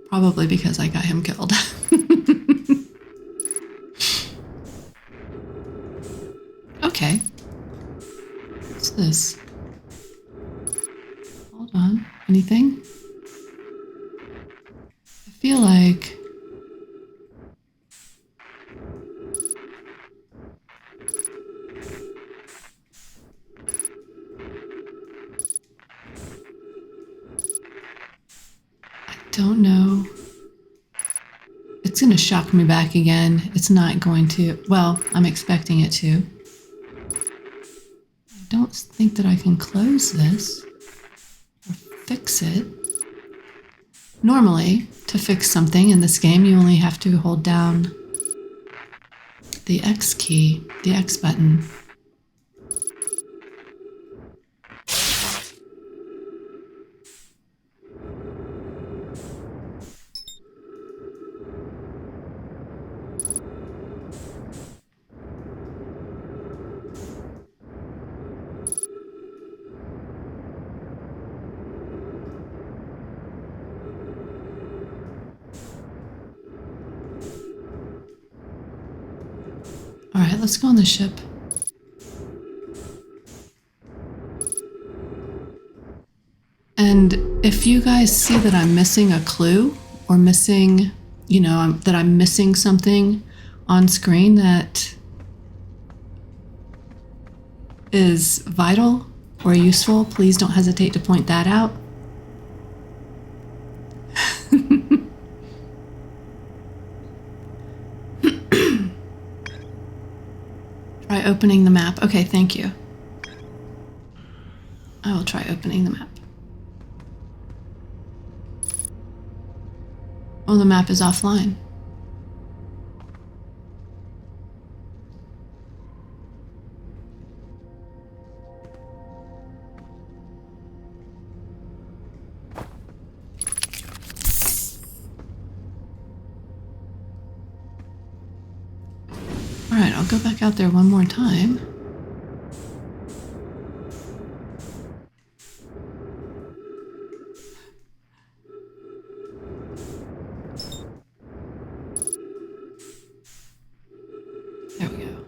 Probably because I got him killed. Okay. What's this? Hold on. Anything? I feel like... don't know. It's going to shock me back again. It's not going to. Well, I'm expecting it to. I don't think that I can close this or fix it. Normally, to fix something in this game, you only have to hold down the X key, the X button. All right, let's go on the ship. And if you guys see that I'm missing a clue or missing, that I'm missing something on screen that is vital or useful, please don't hesitate to point that out. Try opening the map. Okay, thank you. I will try opening the map. Oh, the map is offline. All right, I'll go back out there one more time. There we go.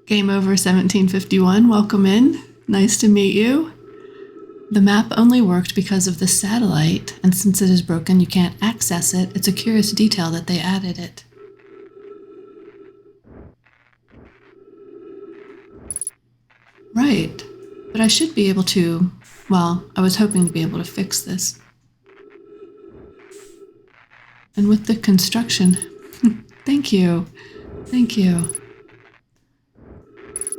Game over 1751, welcome in. Nice to meet you. The map only worked because of the satellite, and since it is broken, you can't access it. It's a curious detail that they added it. Right, but I should be able to, well, I was hoping to be able to fix this. And with the construction, thank you.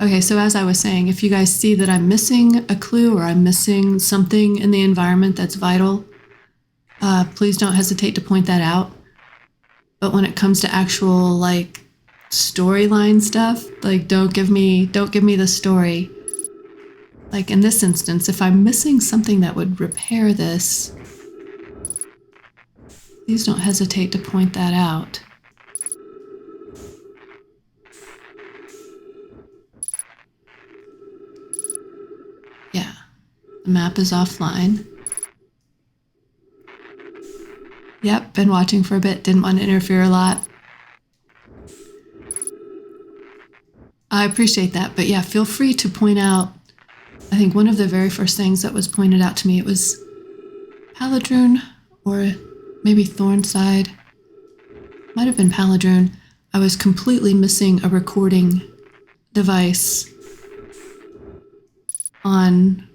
Okay, so as I was saying, if you guys see that I'm missing a clue or I'm missing something in the environment that's vital, please don't hesitate to point that out. But when it comes to actual storyline stuff, don't give me the story. Like in this instance, if I'm missing something that would repair this, please don't hesitate to point that out. Yeah, the map is offline. Yep, been watching for a bit, didn't want to interfere a lot. I appreciate that, but yeah, feel free to point out. I think one of the very first things that was pointed out to me, it was Paladrun or maybe Thornside. might have been Paladrone, I was completely missing a recording device on,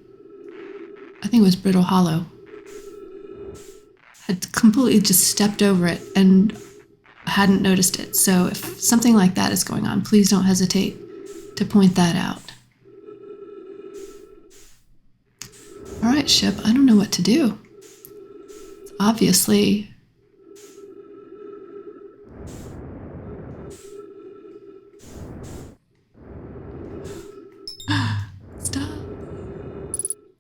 I think it was Brittle Hollow. Had completely just stepped over it and hadn't noticed it. So if something like that is going on, please don't hesitate to point that out. All right, ship, I don't know what to do. Obviously, stop.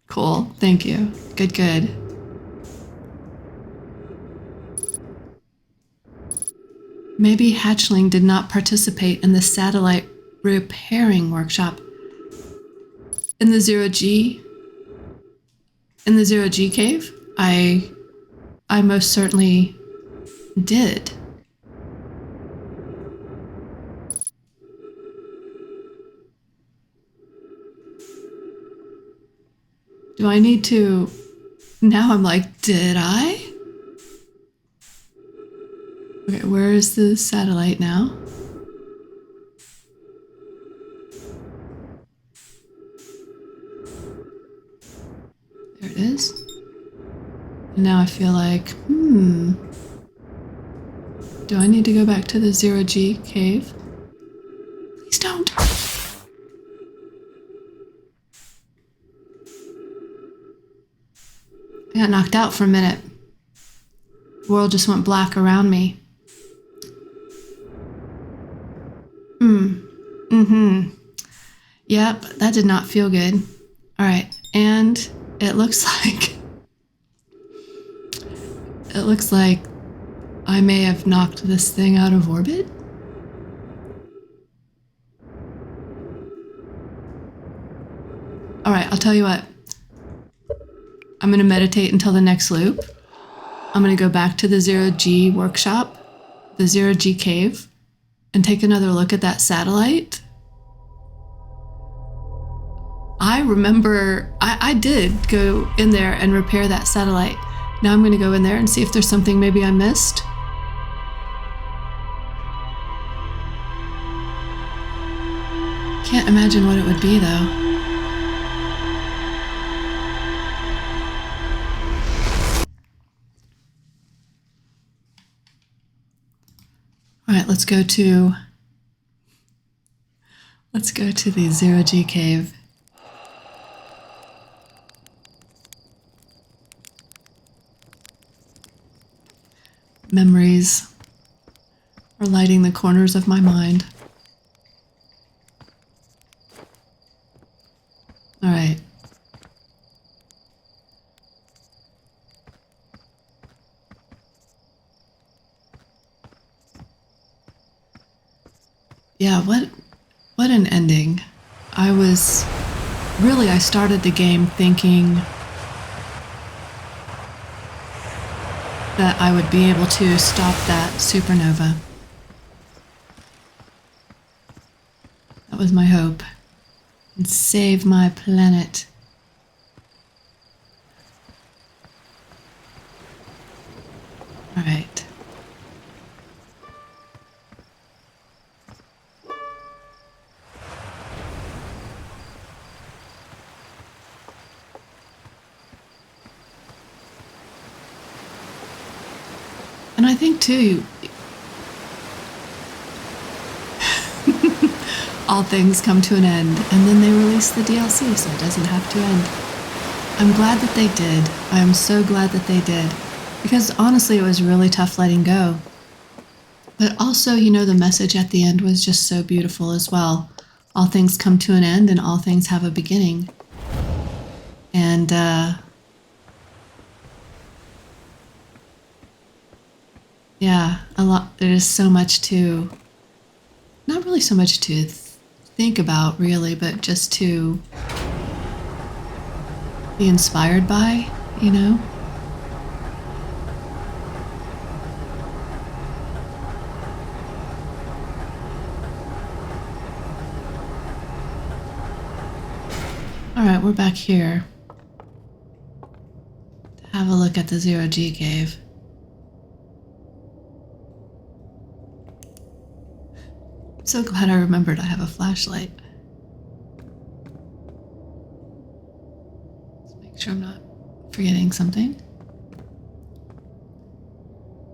Cool, thank you. Good, good. Maybe Hatchling did not participate in the satellite repairing workshop. In the Zero G cave, I most certainly did. Do I need to? Now I'm like, did I? Okay, where is the satellite now? There it is. And now I feel like, do I need to go back to the Zero G cave? Please don't. I got knocked out for a minute. The world just went black around me. Yep, that did not feel good. All right, and it looks like I may have knocked this thing out of orbit. All right, I'll tell you what. I'm going to meditate until the next loop. I'm going to go back to the Zero G workshop, the Zero G cave, and take another look at that satellite. I remember I did go in there and repair that satellite. Now I'm going to go in there and see if there's something maybe I missed. Can't imagine what it would be, though. All right, let's go to the Zero G cave. Memories are lighting the corners of my mind. All right. Yeah, what an ending. I started the game thinking that I would be able to stop that supernova. That was my hope. And save my planet. All right. And I think, too, all things come to an end, and then they release the DLC, so it doesn't have to end. I'm glad that they did. I am so glad that they did. Because, honestly, it was really tough letting go. But also, the message at the end was just so beautiful as well. All things come to an end, and all things have a beginning. And, yeah, there's so much to, not really so much to think about, really, but just to be inspired by, All right, we're back here to have a look at the Zero G cave. So glad I remembered I have a flashlight. Let's make sure I'm not forgetting something.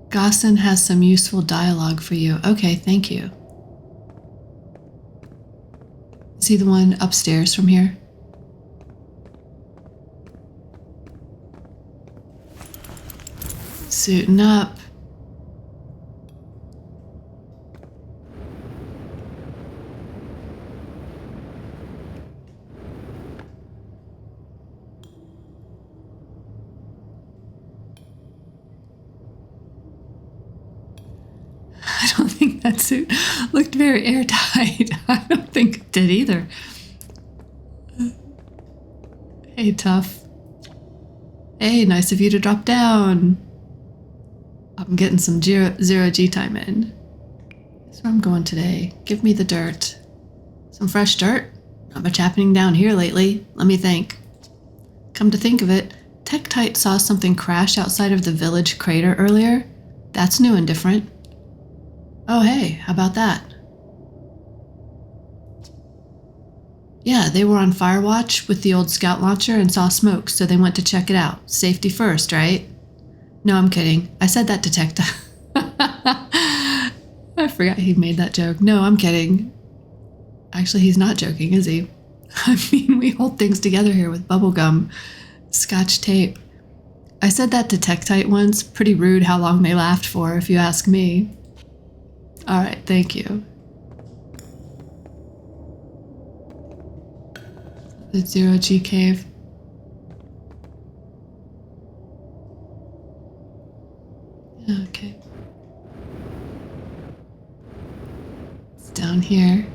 Gossin has some useful dialogue for you. Okay, thank you. Is he the one upstairs from here? Suiting up. I don't think that suit looked very airtight. I don't think it did either. Hey, tough. Hey, nice of you to drop down. I'm getting some zero G time in. That's where I'm going today. Give me the dirt. Some fresh dirt? Not much happening down here lately. Let me think. Come to think of it, Tektite saw something crash outside of the village crater earlier. That's new and different. Oh hey, how about that? Yeah, they were on fire watch with the old scout launcher and saw smoke, so they went to check it out. Safety first, right? No, I'm kidding. I said that to Tektite. I forgot he made that joke. No, I'm kidding. Actually, he's not joking, is he? I mean, we hold things together here with bubblegum, scotch tape. I said that to Tektite once. Pretty rude how long they laughed for, if you ask me. All right, thank you. The Zero G cave. Okay. It's down here.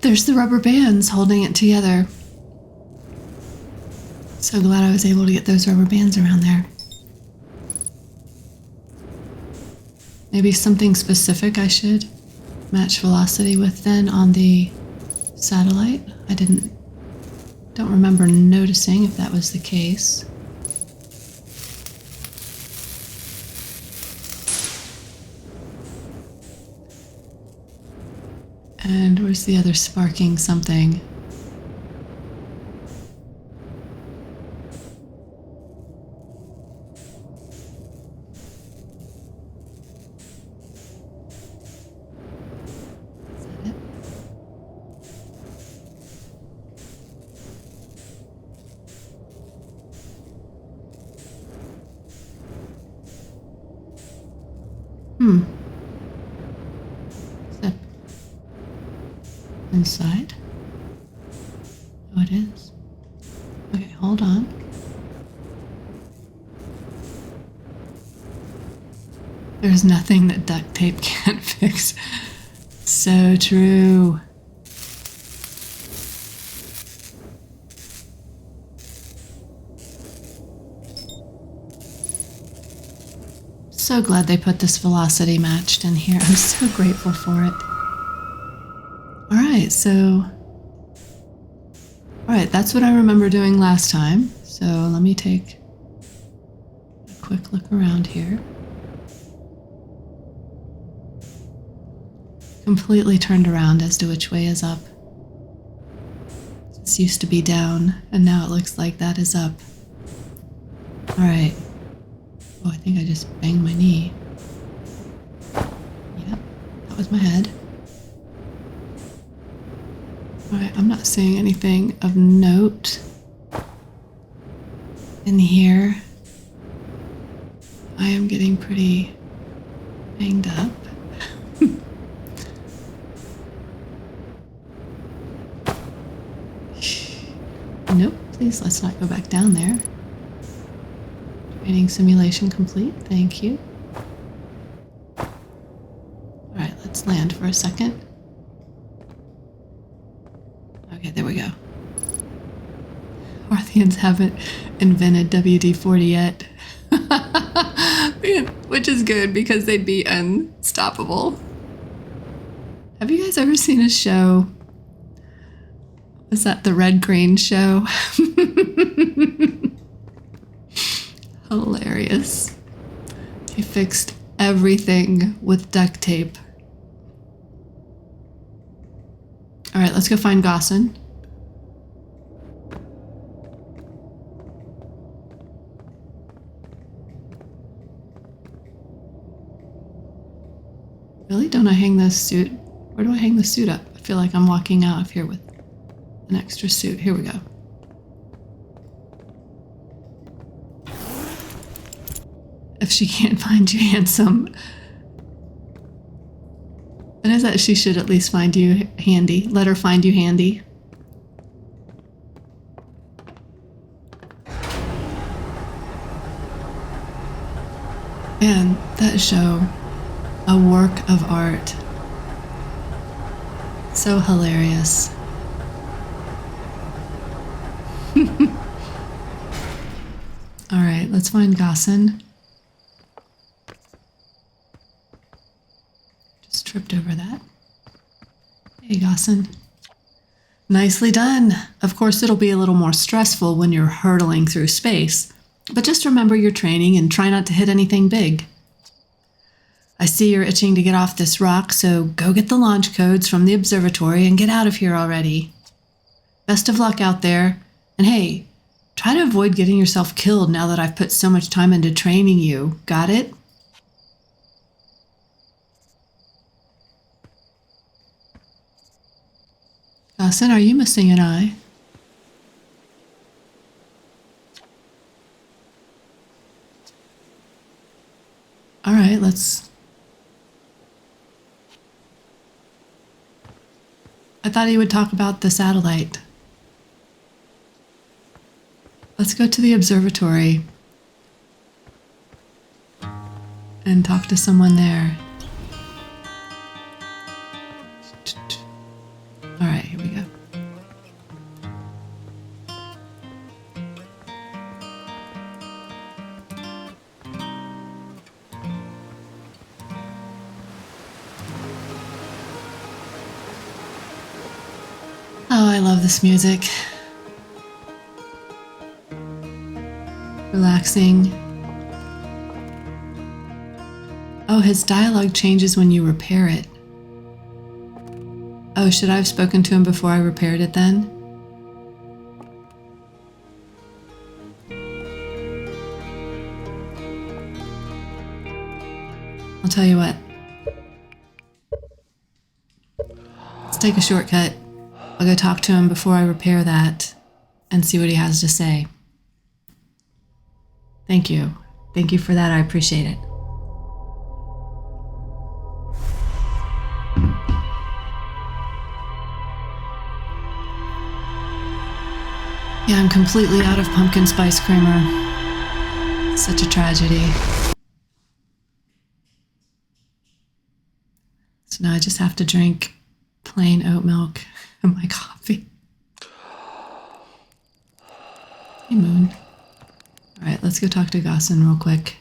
There's the rubber bands holding it together. So glad I was able to get those rubber bands around there. Maybe something specific I should match velocity with then on the satellite. I don't remember noticing if that was the case. And where's the other sparking something? Is that it? Step inside. Oh, it is. Okay, hold on. There's nothing that duct tape can't fix. So true. So glad they put this velocity matched in here. I'm so grateful for it. Alright, that's what I remember doing last time. So let me take a quick look around here. Completely turned around as to which way is up. This used to be down, and now it looks like that is up. Alright. Oh, I think I just banged my knee. Yep, that was my head. Alright, I'm not seeing anything of note. in here. I am getting pretty banged up. Nope, please let's not go back down there. Training simulation complete, thank you. Alright, let's land for a second. Okay, there we go. Parthians haven't invented WD-40 yet. Which is good because they'd be unstoppable. Have you guys ever seen a show? Was that the Red Green Show? Hilarious. He fixed everything with duct tape. All right, let's go find Gaussen. Really? Don't I hang this suit? Where do I hang the suit up? I feel like I'm walking out of here with an extra suit. Here we go. If she can't find you handsome, and is that she should at least find you handy. Let her find you handy. Man, that show, a work of art. So hilarious. All right, let's find Gaussen. Just tripped over that. Hey, Gaussen. Nicely done. Of course, it'll be a little more stressful when you're hurtling through space, but just remember your training and try not to hit anything big. I see you're itching to get off this rock, so go get the launch codes from the observatory and get out of here already. Best of luck out there, and hey, try to avoid getting yourself killed now that I've put so much time into training you. Got it? Gaussen, are you missing an eye? All right, let's... I thought he would talk about the satellite. Let's go to the observatory and talk to someone there. All right, here we go. Oh, I love this music. Relaxing. Oh, his dialogue changes when you repair it. Oh, should I have spoken to him before I repaired it then? I'll tell you what. Let's take a shortcut. I'll go talk to him before I repair that and see what he has to say. Thank you. Thank you for that. I appreciate it. Yeah, I'm completely out of pumpkin spice creamer. Such a tragedy. So now I just have to drink plain oat milk in my coffee. Hey, Moon. All right, let's go talk to Gaussen real quick.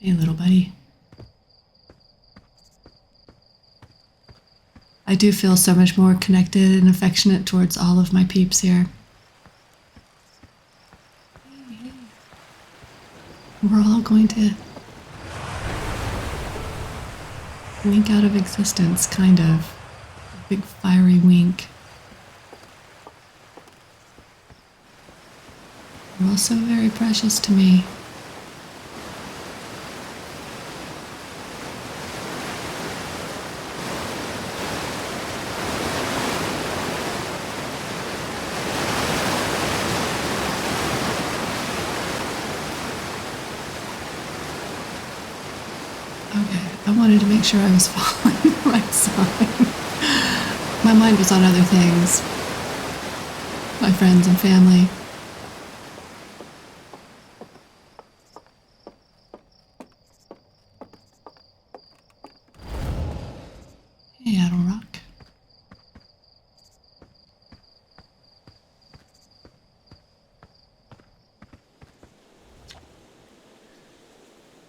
Hey, little buddy. I do feel so much more connected and affectionate towards all of my peeps here. We're all going to wink out of existence, kind of. A big fiery wink. You're all so very precious to me. I wanted to make sure I was following the right sign. My mind was on other things. My friends and family. Hey, Admiral Rock.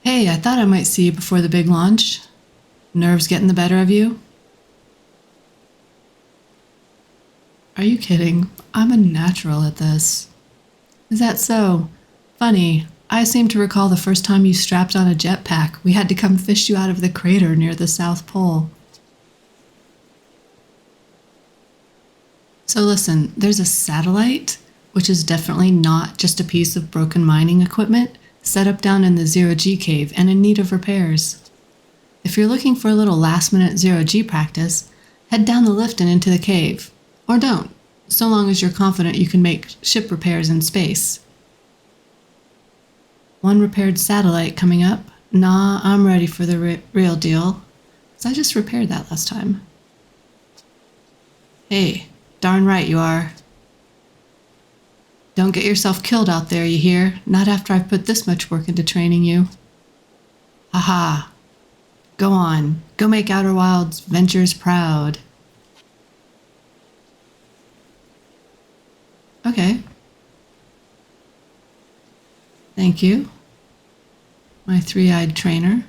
Hey, I thought I might see you before the big launch. Nerves getting the better of you? Are you kidding? I'm a natural at this. Is that so? Funny. I seem to recall the first time you strapped on a jetpack, we had to come fish you out of the crater near the South Pole. So listen, there's a satellite, which is definitely not just a piece of broken mining equipment, set up down in the Zero-G cave and in need of repairs. If you're looking for a little last-minute Zero-G practice, head down the lift and into the cave. Or don't, so long as you're confident you can make ship repairs in space. One repaired satellite coming up. Nah, I'm ready for the real deal. 'Cause I just repaired that last time. Hey, darn right you are. Don't get yourself killed out there, you hear? Not after I've put this much work into training you. Haha. Go on. Go make Outer Wilds Ventures proud. Okay. Thank you. My three-eyed trainer.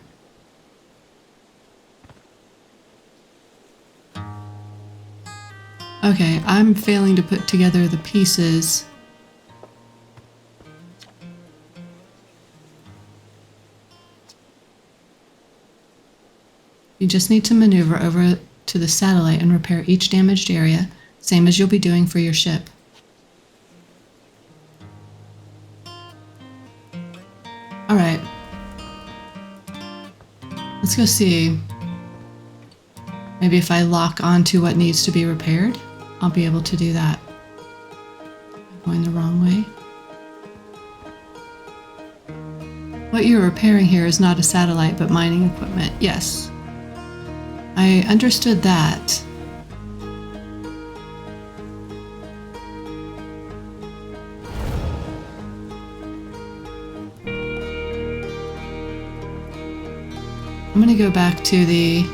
Okay, I'm failing to put together the pieces. You just need to maneuver over to the satellite and repair each damaged area, same as you'll be doing for your ship. All right. Let's go see. Maybe if I lock onto what needs to be repaired, I'll be able to do that. I'm going the wrong way. What you're repairing here is not a satellite, but mining equipment. Yes. I understood that. I'm going to go back to the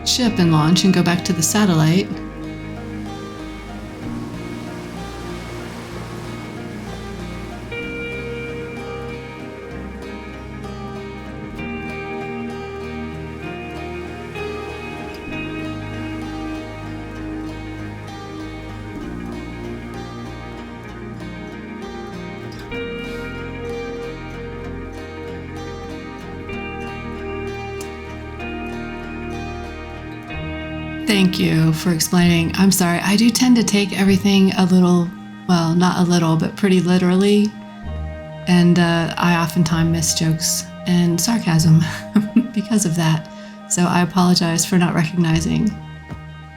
ship and launch and go back to the satellite. Thank you for explaining. I'm sorry, I do tend to take everything a little, well, not a little, but pretty literally. And I oftentimes miss jokes and sarcasm because of that. So I apologize for not recognizing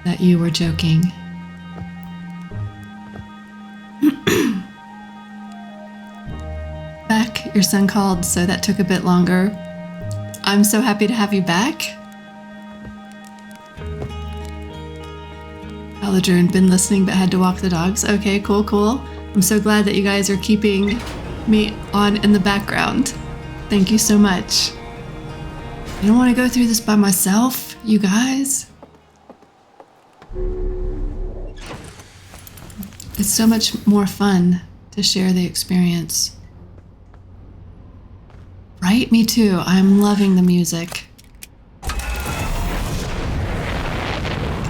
that you were joking. Back, your son called, so that took a bit longer. I'm so happy to have you back. Aladrin, been listening but had to walk the dogs. Okay, cool, cool. I'm so glad that you guys are keeping me on in the background. Thank you so much. I don't want to go through this by myself, you guys. It's so much more fun to share the experience. Right? Me too. I'm loving the music.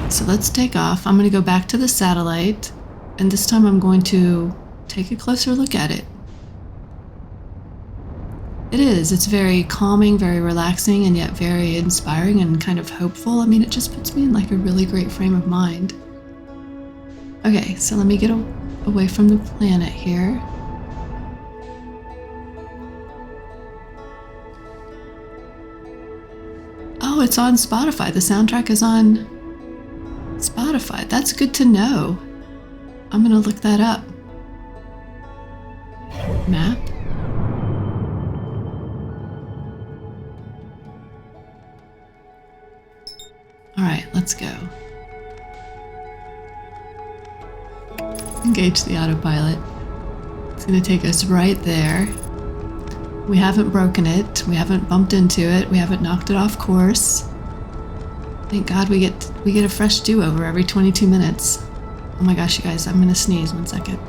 So let's take off. I'm going to go back to the satellite, and this time I'm going to take a closer look at it. It is. It's very calming, very relaxing, and yet very inspiring and kind of hopeful. I mean, it just puts me in like a really great frame of mind. Okay, so let me get away from the planet here. Oh, it's on Spotify. The soundtrack is on Spotify. That's good to know. I'm gonna look that up. Map. right, let's go. Engage the autopilot. It's going to take us right there. We haven't broken it. We haven't bumped into it. We haven't knocked it off course. Thank God we get a fresh do-over every 22 minutes. Oh my gosh, you guys, I'm going to sneeze 1 second.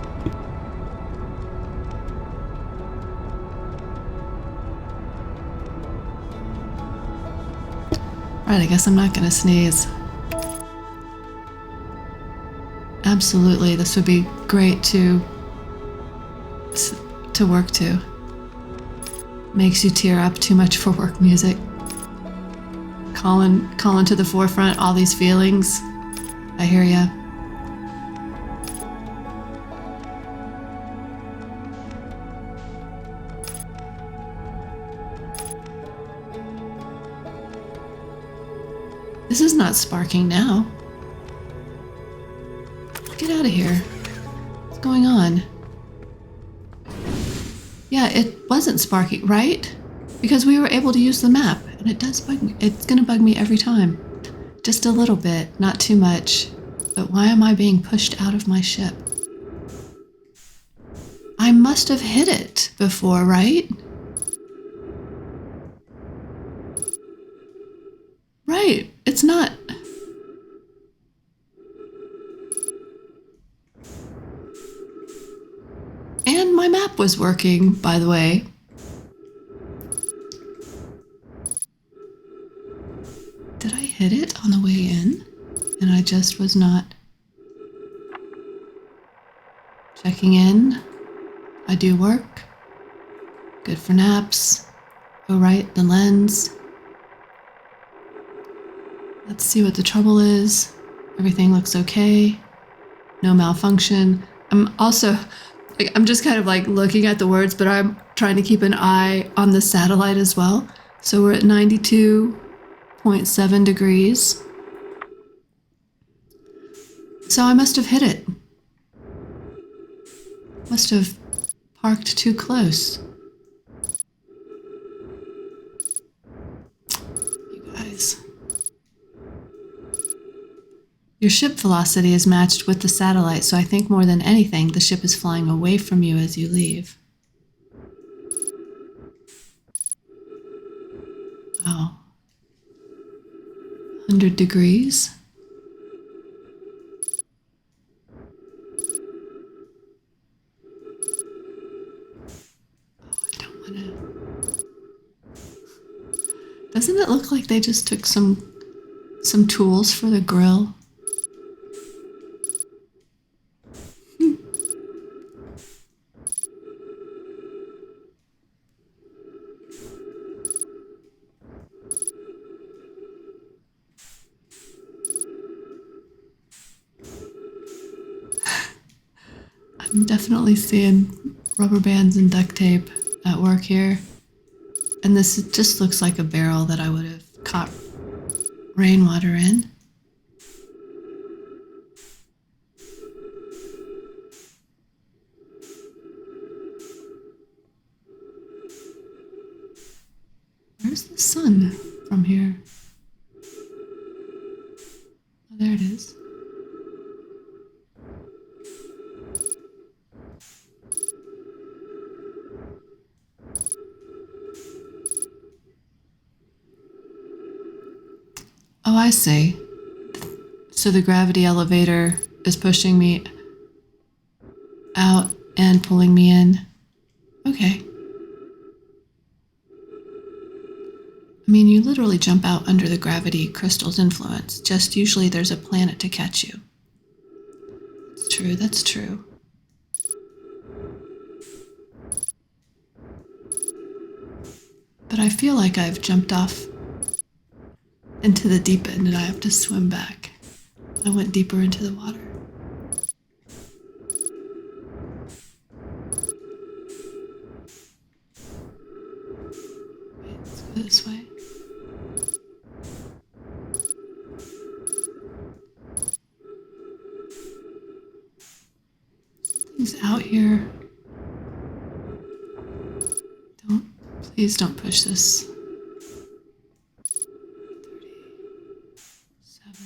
Right, I guess I'm not going to sneeze. Absolutely, this would be great to work to. Makes you tear up. Too much for work music. Calling to the forefront all these feelings. I hear ya. This is not sparking now. Get out of here. What's going on? Yeah, it wasn't sparking, right? Because we were able to use the map, and it does bug me. It's gonna bug me every time. Just a little bit, not too much. But why am I being pushed out of my ship? I must have hit it before, right? Right, it's not. And my map was working, by the way. Did I hit it on the way in? And I just was not checking in. I do work. Good for naps. Oh, right, the lens. Let's see what the trouble is. Everything looks okay. No malfunction. I'm just kind of like looking at the words, but I'm trying to keep an eye on the satellite as well. So we're at 92.7 degrees. So I must have hit it. Must have parked too close. You guys. Your ship velocity is matched with the satellite, so I think more than anything, the ship is flying away from you as you leave. Wow. 100 degrees. Oh, I don't want to. Doesn't it look like they just took some tools for the grill? I'm definitely seeing rubber bands and duct tape at work here. And this just looks like a barrel that I would have caught rainwater in. Where's the sun from here? Oh, there it is. Oh, I see. So the gravity elevator is pushing me out and pulling me in. Okay. I mean, you literally jump out under the gravity crystal's influence. Just usually there's a planet to catch you. It's true, that's true. But I feel like I've jumped off into the deep end and I have to swim back. I went deeper into the water. Wait, let's go this way. Something's out here. Please don't push this. 37.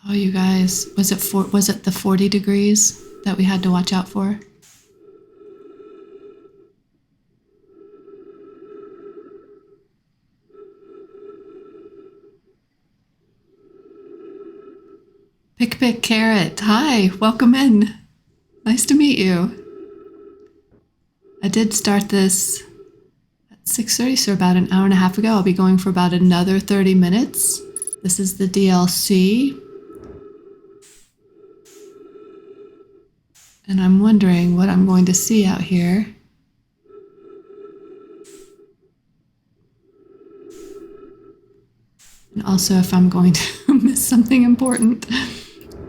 Oh, you guys, was it the 40 degrees that we had to watch out for? Pick Carrot, hi, welcome in. Nice to meet you. I did start this at 6:30, so about an hour and a half ago. I'll be going for about another 30 minutes. This is the DLC. And I'm wondering what I'm going to see out here. And also if I'm going to miss something important.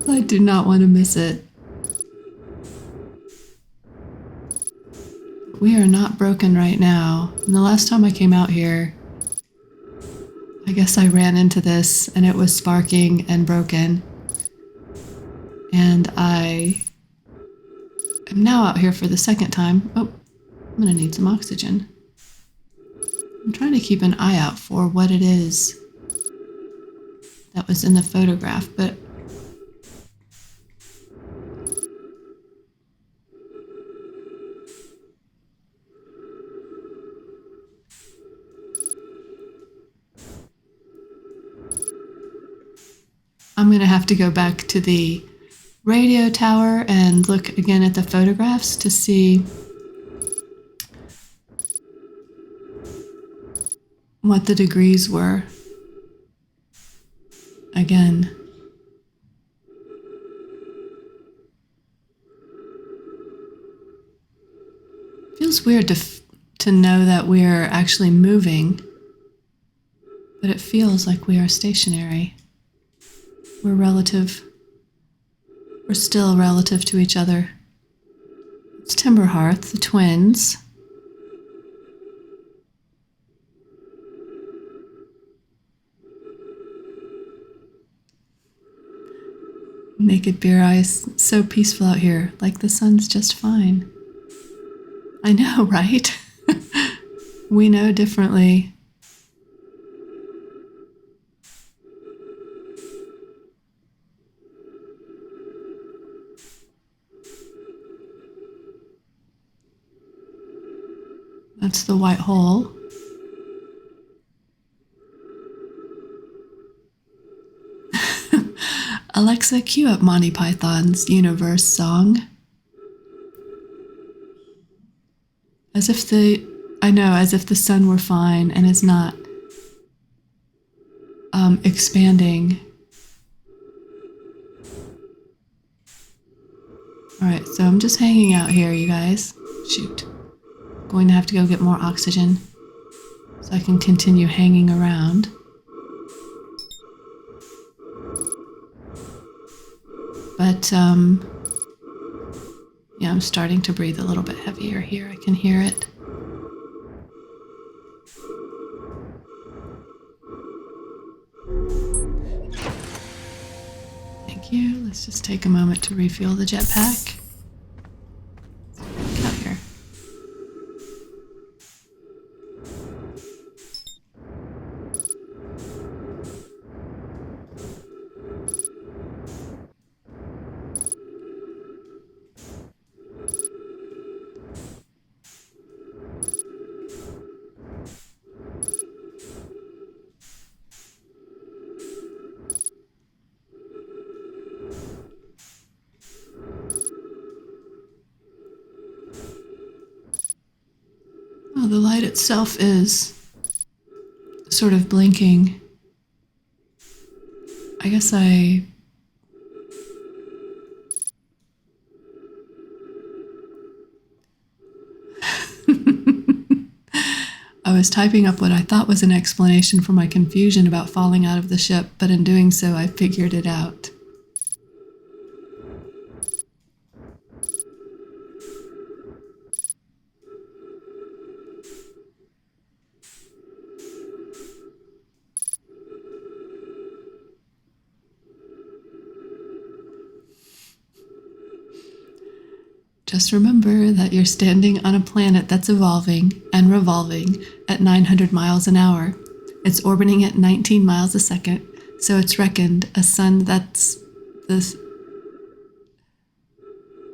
I do not want to miss it. We are not broken right now. And the last time I came out here, I guess I ran into this and it was sparking and broken. And I am now out here for the second time. Oh, I'm gonna need some oxygen. I'm trying to keep an eye out for what it is that was in the photograph, but I'm going to have to go back to the radio tower and look again at the photographs to see what the degrees were. Again. Feels weird to know that we're actually moving, but it feels like we are stationary. We're still relative to each other. It's Timberhearth, the twins. Naked Beer Ice, so peaceful out here, like the sun's just fine. I know, right? We know differently. That's the white hole. Alexa, cue up Monty Python's Universe song. As if the sun were fine and is not expanding. All right, so I'm just hanging out here, you guys. Shoot. Going to have to go get more oxygen so I can continue hanging around. But, yeah, I'm starting to breathe a little bit heavier here. I can hear it. Thank you. Let's just take a moment to refuel the jetpack. Get out here. Oh, the light itself is sort of blinking. I guess I was typing up what I thought was an explanation for my confusion about falling out of the ship, but in doing so, I figured it out. Just remember that you're standing on a planet that's evolving and revolving at 900 miles an hour. It's orbiting at 19 miles a second, so it's reckoned a sun that's this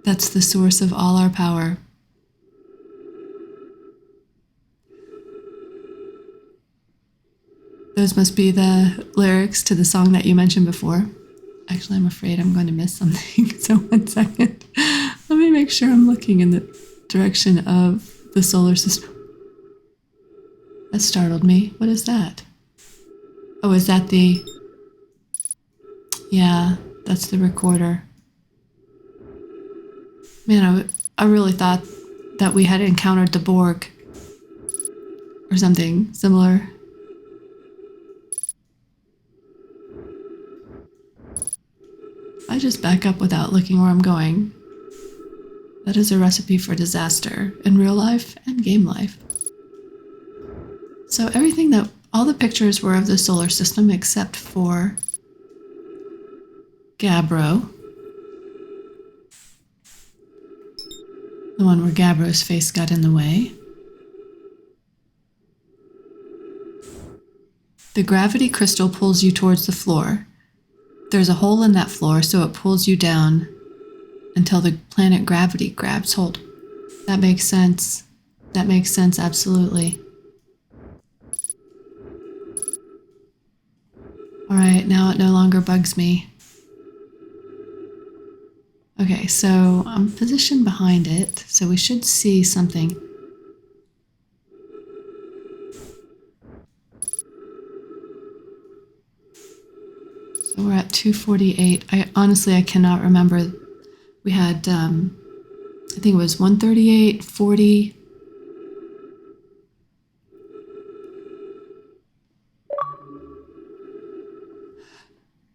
that's the source of all our power. Those must be the lyrics to the song that you mentioned before. Actually, I'm afraid I'm going to miss something. So 1 second. Let me make sure I'm looking in the direction of the solar system. That startled me. What is that? Oh, is that the... Yeah, that's the recorder. Man, I really thought that we had encountered the Borg. Or something similar. I just back up without looking where I'm going. That is a recipe for disaster in real life and game life. So all the pictures were of the solar system except for Gabbro. The one where Gabbro's face got in the way. The gravity crystal pulls you towards the floor. There's a hole in that floor, so it pulls you down until the planet gravity grabs hold. That makes sense. That makes sense, absolutely. All right, now it no longer bugs me. Okay, so I'm positioned behind it, so we should see something. So we're at 248. I cannot remember. We had, I think it was 138, 40.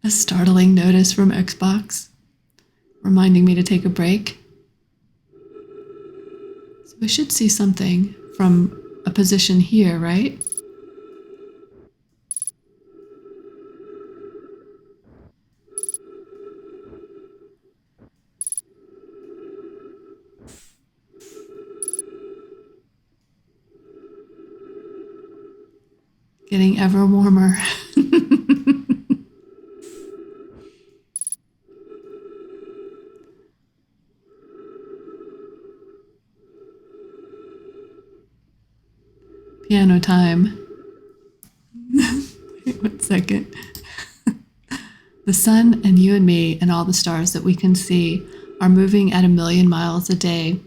A startling notice from Xbox, reminding me to take a break. So we should see something from a position here, right? Getting ever warmer. Piano time. Wait 1 second. The sun and you and me and all the stars that we can see are moving at 1,000,000 miles a day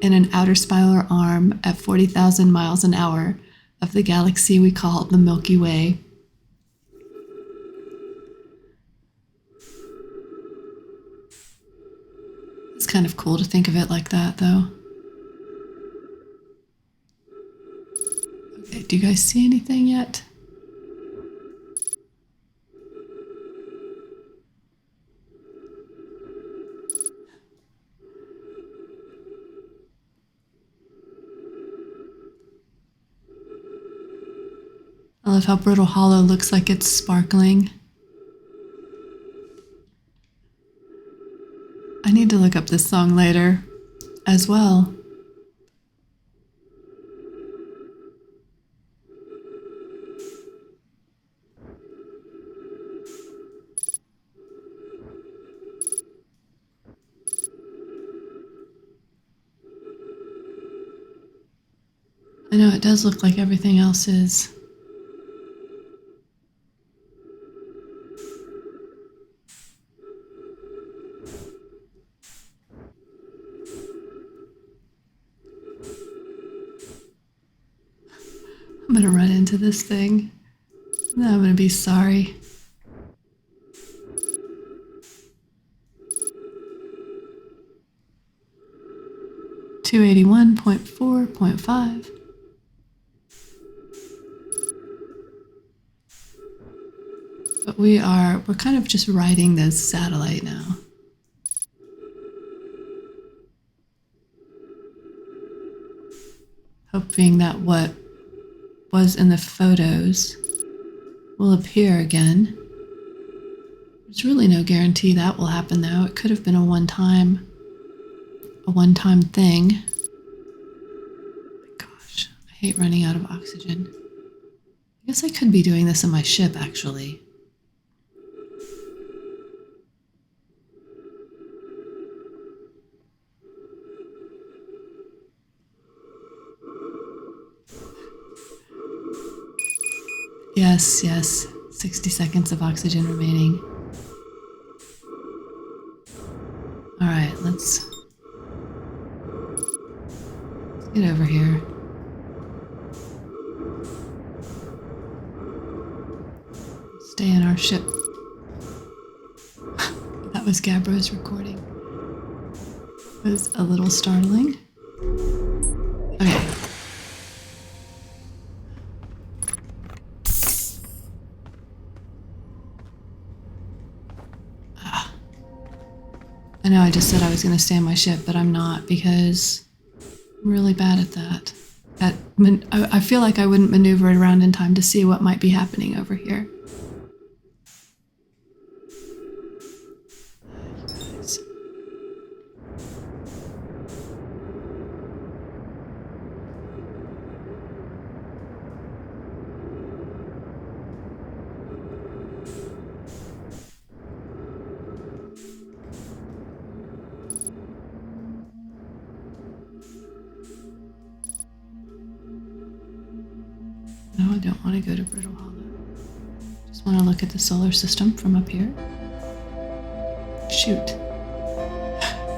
in an outer spiral arm at 40,000 miles an hour of the galaxy we call the Milky Way. It's kind of cool to think of it like that, though. Okay, do you guys see anything yet? I love how Brittle Hollow looks like it's sparkling. I need to look up this song later as well. I know it does look like everything else is. I'm gonna run into this thing. And then I'm gonna be sorry. .4.5. But we're kind of just riding this satellite now. Hoping that what was in the photos will appear again. There's really no guarantee that will happen, though. It could have been a one-time thing. Oh my gosh, I hate running out of oxygen. I guess I could be doing this in my ship, actually. Yes, yes. 60 seconds of oxygen remaining. All right, let's get over here. Stay in our ship. That was Gabbro's recording. It was a little startling. Okay. I know I just said I was going to stay in my ship, but I'm not because I'm really bad at that. I feel like I wouldn't maneuver it around in time to see what might be happening over here. No, I don't want to go to Brittle Hollow. Just want to look at the solar system from up here. Shoot.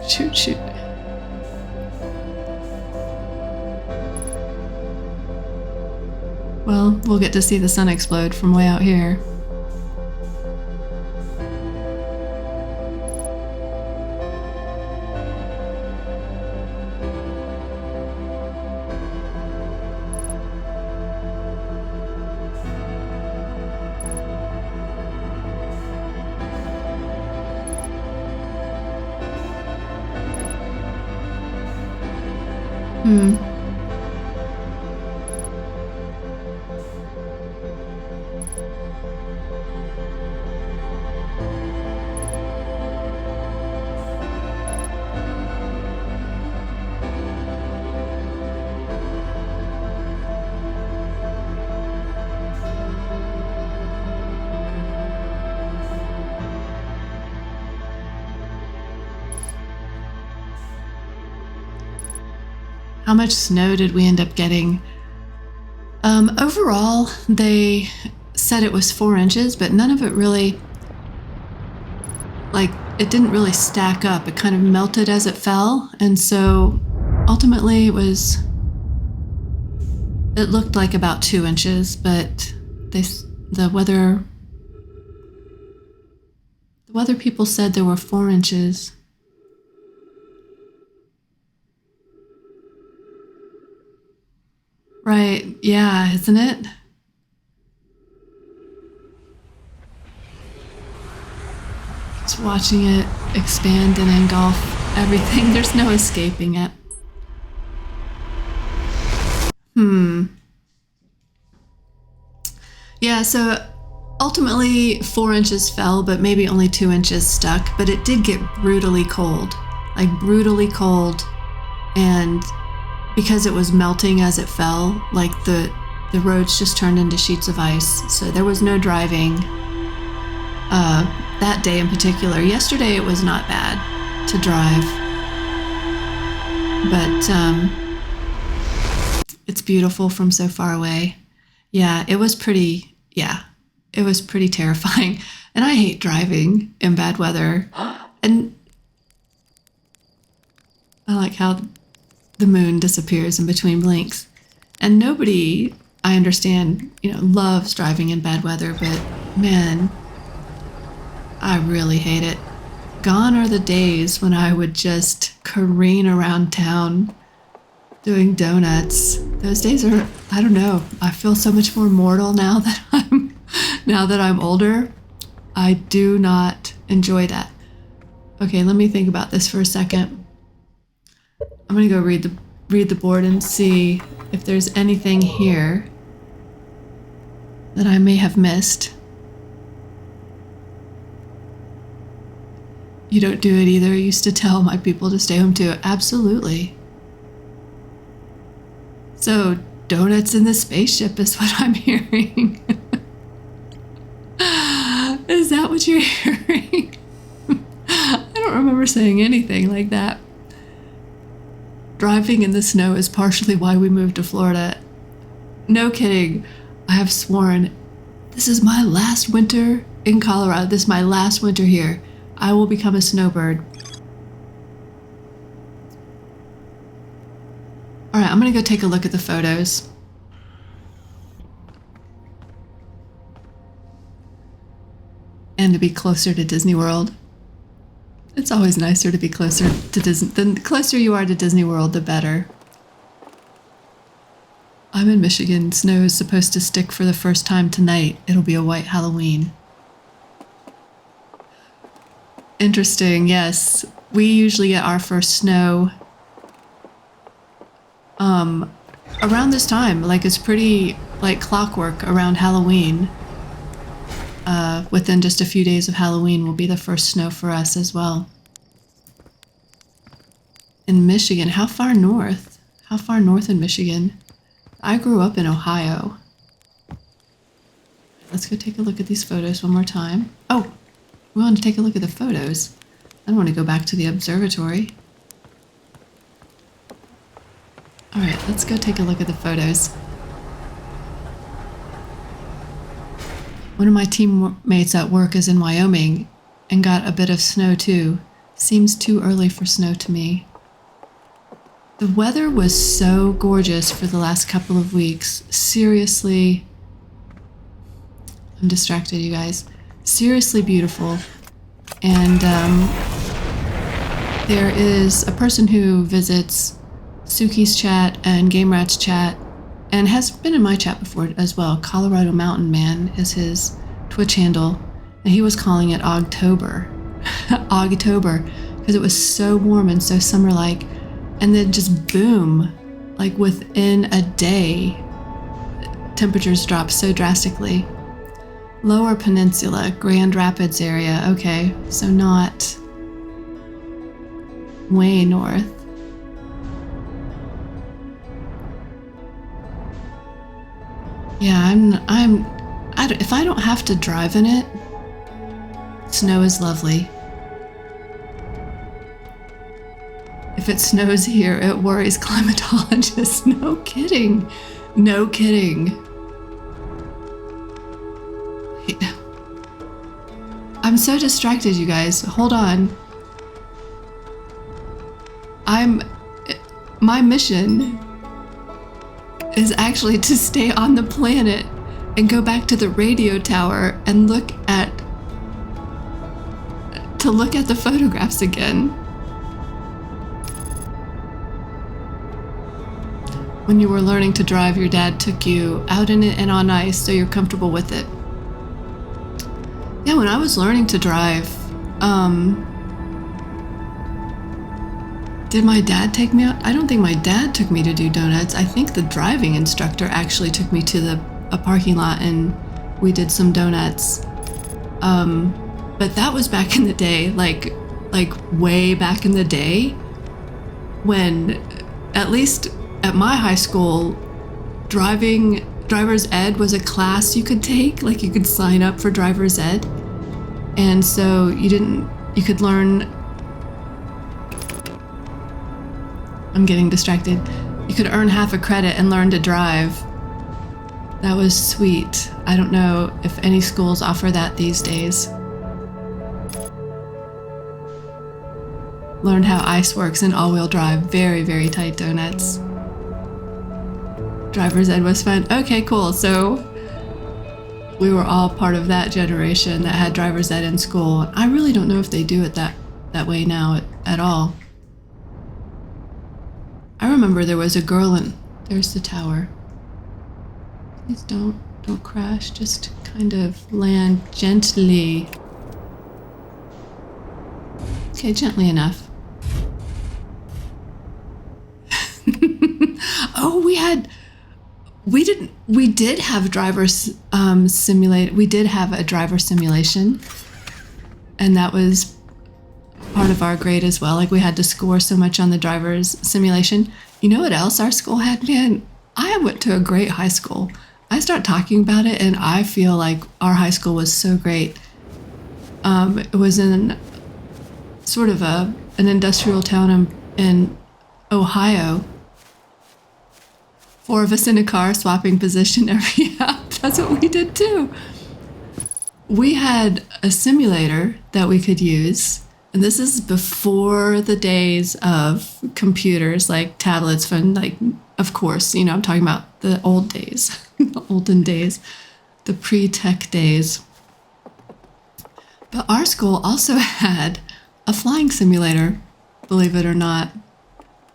Shoot, shoot. Well, we'll get to see the sun explode from way out here. How much snow did we end up getting? Overall, they said it was 4 inches, but none of it really, it didn't really stack up. It kind of melted as it fell, and so ultimately it looked like about 2 inches, but the weather people said there were 4 inches. Right, yeah, isn't it? Just watching it expand and engulf everything. There's no escaping it. Yeah, so ultimately 4 inches fell, but maybe only 2 inches stuck, but it did get brutally cold. Like brutally cold, and because it was melting as it fell, like the roads just turned into sheets of ice. So there was no driving that day in particular. Yesterday it was not bad to drive, but it's beautiful from so far away. Yeah, it was pretty terrifying. And I hate driving in bad weather. And I like how the moon disappears in between blinks. And nobody, I understand, loves driving in bad weather, but man, I really hate it. Gone are the days when I would just careen around town doing donuts. Those days are, I don't know, I feel so much more mortal now that I'm older. I do not enjoy that. Okay, let me think about this for a second. I'm gonna go read the board and see if there's anything here that I may have missed. You don't do it either. I used to tell my people to stay home too. Absolutely. So, donuts in the spaceship is what I'm hearing. Is that what you're hearing? I don't remember saying anything like that. Driving in the snow is partially why we moved to Florida. No kidding. I have sworn This is my last winter in Colorado. This is my last winter here. I will become a snowbird. All right, I'm gonna go take a look at the photos. And to be closer to Disney World. It's always nicer to be closer to Disney. The closer you are to Disney World, the better. I'm in Michigan. Snow is supposed to stick for the first time tonight. It'll be a white Halloween. Interesting, yes. We usually get our first snow around this time. Like, it's pretty like clockwork around Halloween. Within just a few days of Halloween will be the first snow for us as well. In Michigan, how far north? How far north in Michigan? I grew up in Ohio. Let's go take a look at these photos one more time. Oh, we want to take a look at the photos. I don't want to go back to the observatory. All right, let's go take a look at the photos. One of my teammates at work is in Wyoming and got a bit of snow too. Seems too early for snow to me. The weather was so gorgeous for the last couple of weeks. Seriously, I'm distracted, you guys. Seriously beautiful. And there is a person who visits Suki's chat and Game Rat's chat and has been in my chat before as well. Colorado Mountain Man is his Twitch handle, and he was calling it Ogtober. Ogtober, because it was so warm and so summer-like. And then just boom, like within a day, temperatures dropped so drastically. Lower Peninsula, Grand Rapids area, okay, so not way north. Yeah, if I don't have to drive in it, snow is lovely. If it snows here, it worries climatologists. No kidding. No kidding. I'm so distracted, you guys. Hold on. My mission is actually to stay on the planet and go back to the radio tower and look at the photographs again. When you were learning to drive, your dad took you out in it and on ice so you're comfortable with it. Yeah, when I was learning to drive, did my dad take me out? I don't think my dad took me to do donuts. I think the driving instructor actually took me to a parking lot and we did some donuts. But that was back in the day, like way back in the day, when at least at my high school, driver's ed was a class you could take. Like, you could sign up for driver's ed, and so you could learn. I'm getting distracted. You could earn half a credit and learn to drive. That was sweet. I don't know if any schools offer that these days. Learned how ice works in all-wheel drive. Very, very tight donuts. Driver's ed was fun. Okay, cool. So we were all part of that generation that had driver's ed in school. I really don't know if they do it that way now at all. I remember there was a girl there's the tower. Please don't crash. Just kind of land gently. Okay, gently enough. Oh, we did have drivers simulate. We did have a driver simulation, and that was part of our grade as well. Like, we had to score so much on the driver's simulation. You know what else our school had? Man, I went to a great high school. I start talking about it and I feel like our high school was so great. It was in sort of an industrial town in Ohio. 4 of us in a car swapping position every hour. That's what we did too. we had a simulator that we could use. And this is before the days of computers, like tablets, phone, like, of course, I'm talking about the old days, the olden days, the pre-tech days. But our school also had a flying simulator, believe it or not.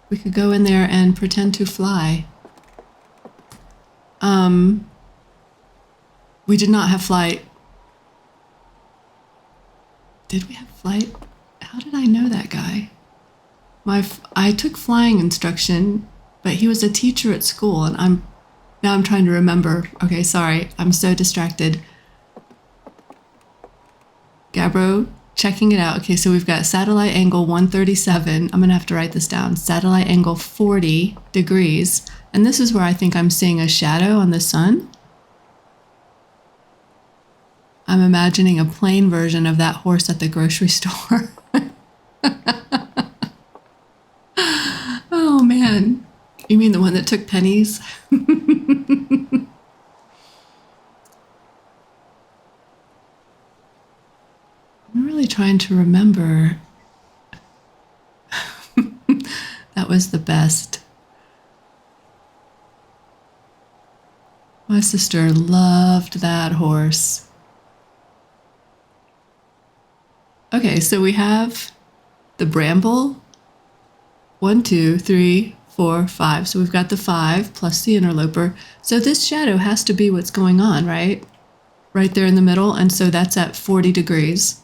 We could go in there and pretend to fly. We did not have flight. Did we have flight? How did I know that guy? I took flying instruction, but he was a teacher at school, and I'm trying to remember. Okay, sorry, I'm so distracted. Gabbro, checking it out. Okay, so we've got satellite angle 137. I'm gonna have to write this down. Satellite angle 40 degrees, and this is where I think I'm seeing a shadow on the sun. I'm imagining a plain version of that horse at the grocery store. Oh man, you mean the one that took pennies? I'm really trying to remember. That was the best. My sister loved that horse. Okay, so we have the bramble. 1, 2, 3, 4, 5. So we've got the 5 plus the interloper. So this shadow has to be what's going on, right? Right there in the middle. And so that's at 40 degrees.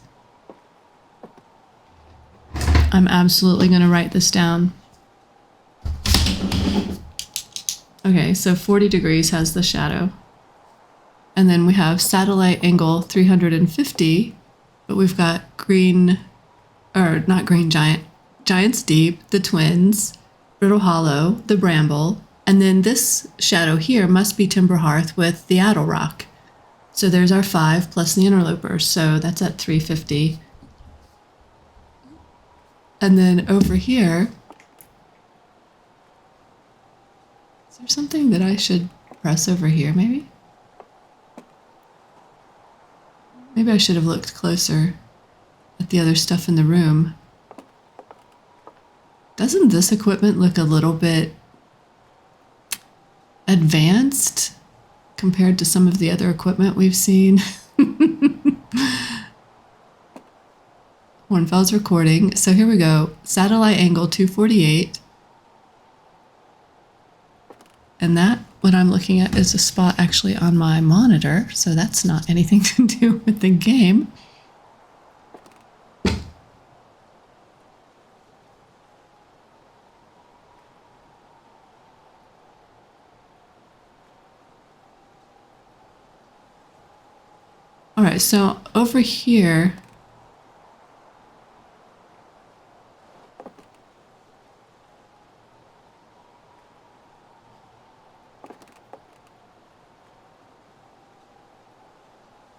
I'm absolutely going to write this down. Okay, so 40 degrees has the shadow. And then we have satellite angle 350. But we've got green, or not green giant, Giants Deep, the Twins, Brittle Hollow, the Bramble, and then this shadow here must be Timber Hearth with the Addle Rock. So there's our 5 plus the interloper, so that's at 350. And then over here, is there something that I should press over here, maybe? Maybe I should have looked closer at the other stuff in the room. Doesn't this equipment look a little bit advanced compared to some of the other equipment we've seen? Hornfell's recording. So here we go. Satellite angle 248. And that, what I'm looking at, is a spot actually on my monitor, so that's not anything to do with the game. All right, so over here,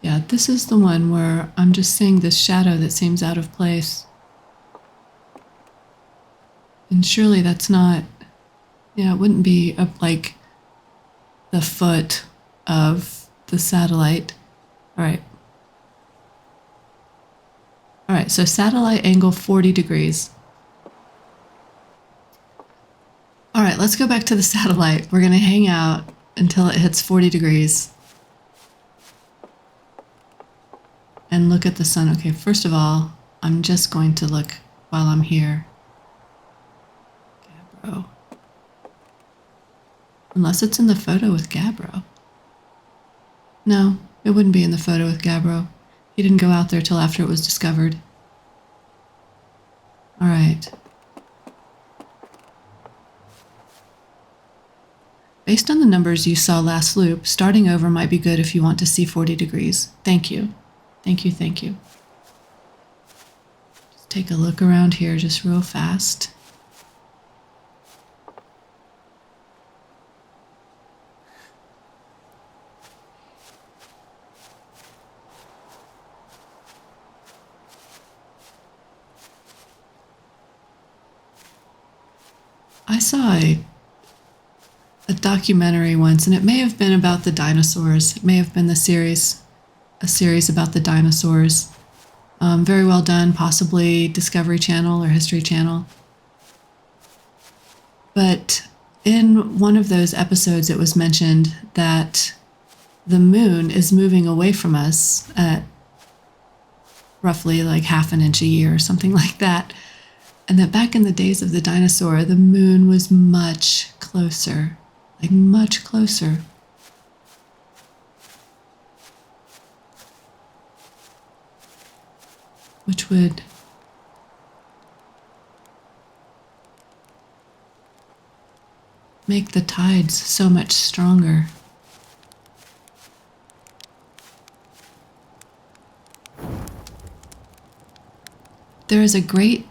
yeah, this is the one where I'm just seeing this shadow that seems out of place. And surely that's not, yeah, it wouldn't be like the foot of the satellite. All right. All right, so satellite angle 40 degrees. All right, let's go back to the satellite. We're gonna hang out until it hits 40 degrees. And look at the sun. Okay, first of all, I'm just going to look while I'm here. Gabbro. Unless it's in the photo with Gabbro. No, it wouldn't be in the photo with Gabbro. He didn't go out there till after it was discovered. All right. Based on the numbers you saw last loop, starting over might be good if you want to see 40 degrees. Thank you. Thank you, thank you. Just take a look around here just real fast. I saw a documentary once, and it may have been about the dinosaurs. It may have been the series a series about the dinosaurs. Very well done, possibly Discovery Channel or History Channel. But in one of those episodes, it was mentioned that the moon is moving away from us at roughly like half an inch a year or something like that. And that back in the days of the dinosaur, the moon was much closer, like much closer. Which would make the tides so much stronger. There is a great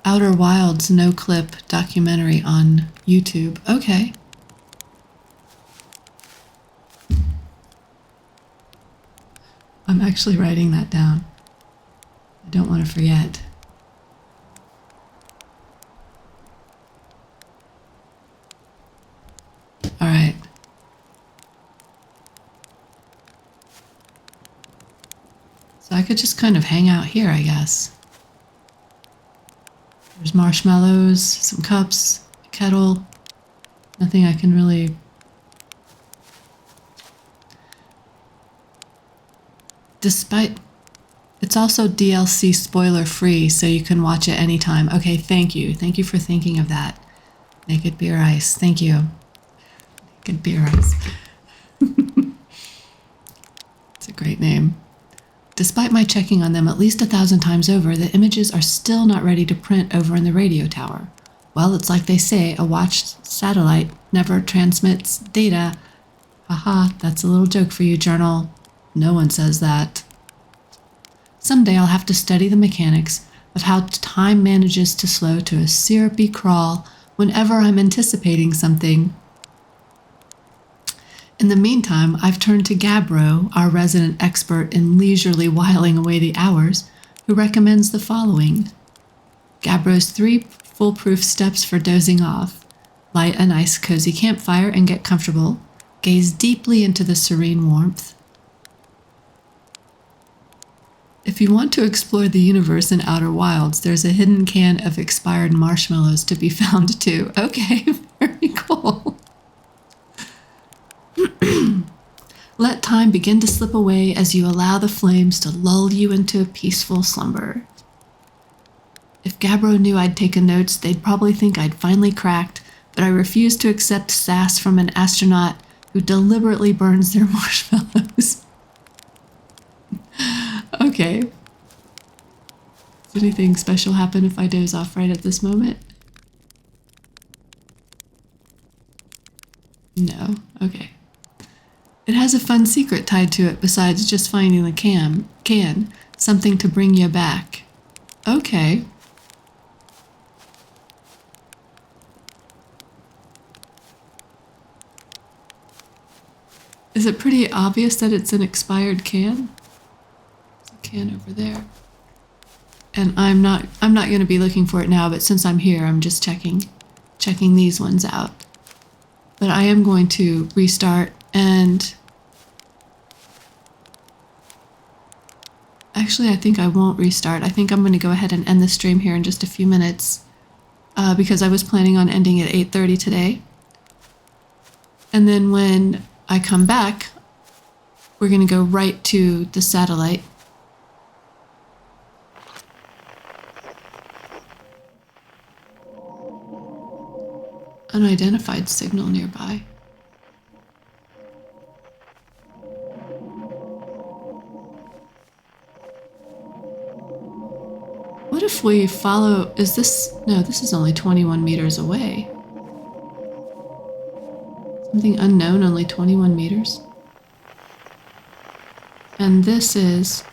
Outer Wilds no-clip documentary on YouTube. Okay. I'm actually writing that down. I don't want to forget. All right. So I could just kind of hang out here, I guess. There's marshmallows, some cups, a kettle. Nothing I can really... Despite... It's also DLC spoiler free, so you can watch it anytime. Okay, thank you. Thank you for thinking of that. Naked Beer Ice. Thank you. Naked Beer Ice. It's a great name. Despite my checking on them at least 1,000 times over, the images are still not ready to print over in the radio tower. Well, it's like they say, a watched satellite never transmits data. Haha, that's a little joke for you, Journal. No one says that. Someday I'll have to study the mechanics of how time manages to slow to a syrupy crawl whenever I'm anticipating something. In the meantime, I've turned to Gabbro, our resident expert in leisurely whiling away the hours, who recommends the following. Gabbro's 3 foolproof steps for dozing off. Light a nice cozy campfire and get comfortable. Gaze deeply into the serene warmth. If you want to explore the universe in Outer Wilds, there's a hidden can of expired marshmallows to be found too. Okay, very cool. Let time begin to slip away as you allow the flames to lull you into a peaceful slumber. If Gabbro knew I'd taken notes, they'd probably think I'd finally cracked, but I refuse to accept sass from an astronaut who deliberately burns their marshmallows. Okay. Does anything special happen if I doze off right at this moment? No. Okay. It has a fun secret tied to it besides just finding the can. Something to bring you back. Okay. Is it pretty obvious that it's an expired can? There's a can over there. And I'm not going to be looking for it now, but since I'm here, I'm just checking these ones out. But I am going to restart and actually I think I won't restart. I think I'm going to go ahead and end the stream here in just a few minutes because I was planning on ending at 8:30 today. And then when I come back, we're going to go right to the satellite. Unidentified signal nearby. What if we follow, no, this is only 21 meters away. Something unknown, only 21 meters. And this is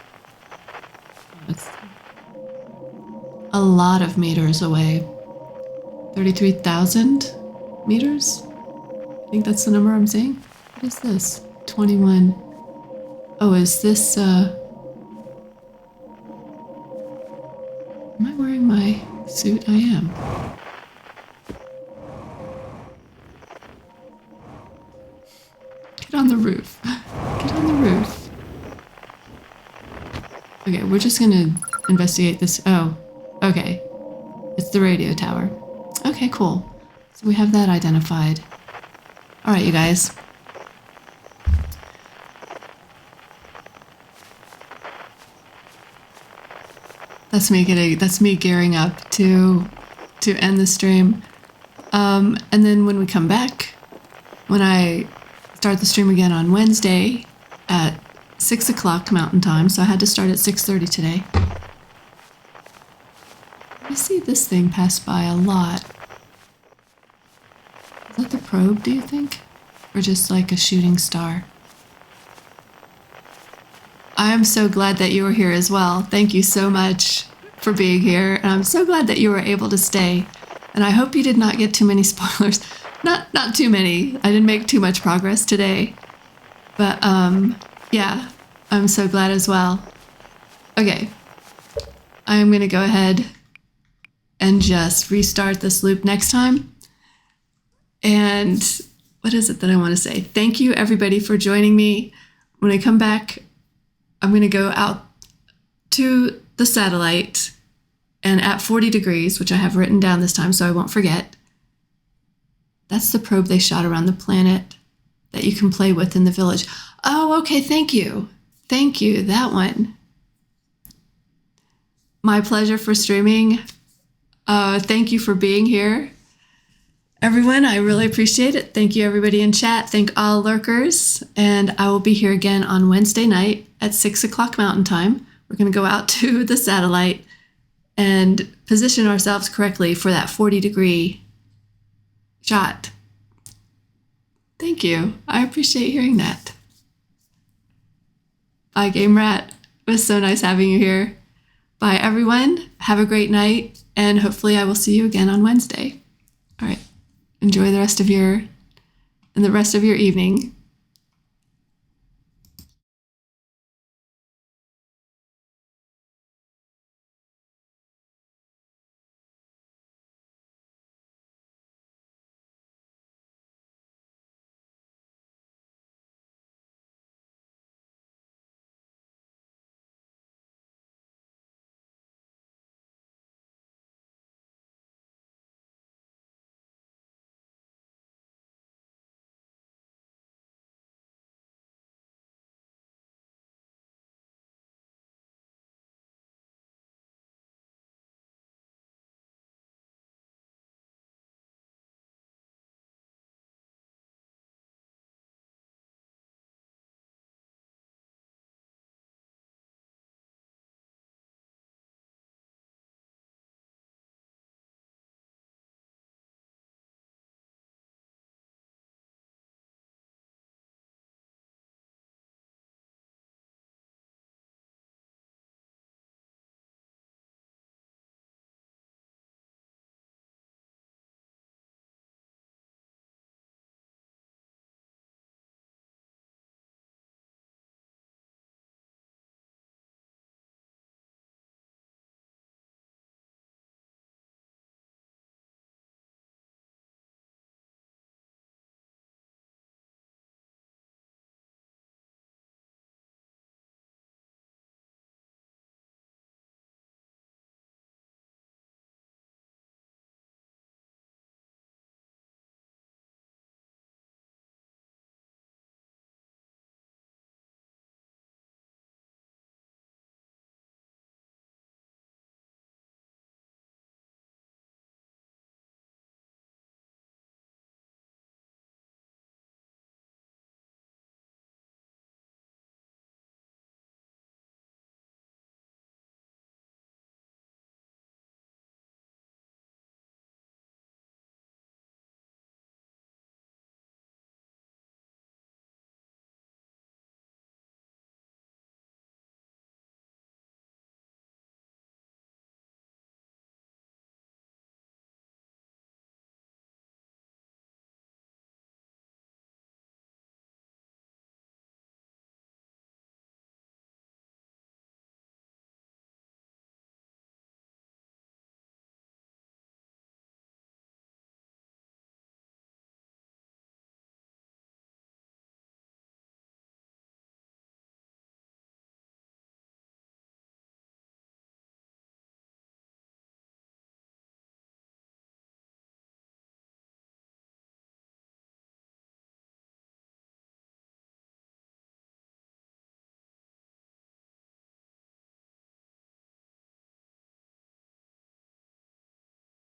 a lot of meters away. 33,000 meters? I think that's the number I'm saying. What is this? 21. Oh, is this, am I wearing my suit? I am. Get on the roof. Get on the roof. here. We're just gonna investigate this. Oh, okay. It's the radio tower. Okay, cool. So we have that identified. All right, you guys. That's me gearing up to end the stream. And then when we come back, when I start the stream again on Wednesday at 6 o'clock Mountain Time, so I had to start at 6:30 today. I see this thing pass by a lot. Is that the probe, do you think? Or just like a shooting star? I am so glad that you were here as well. Thank you so much for being here. And I'm so glad that you were able to stay. And I hope you did not get too many spoilers. Not too many. I didn't make too much progress today. But yeah, I'm so glad as well. Okay. I'm going to go ahead and just restart this loop next time. And what is it that I want to say? Thank you, everybody, for joining me. When I come back, I'm going to go out to the satellite, and at 40 degrees, which I have written down this time so I won't forget, that's the probe they shot around the planet that you can play with in the village. Oh, okay, thank you. Thank you, that one. My pleasure for streaming. Thank you for being here. Everyone, I really appreciate it. Thank you, everybody in chat. Thank all lurkers. And I will be here again on Wednesday night at 6 o'clock Mountain Time. We're going to go out to the satellite and position ourselves correctly for that 40-degree shot. Thank you. I appreciate hearing that. Bye, Game Rat. It was so nice having you here. Bye, everyone. Have a great night, and hopefully I will see you again on Wednesday. All right. Enjoy the rest of your evening.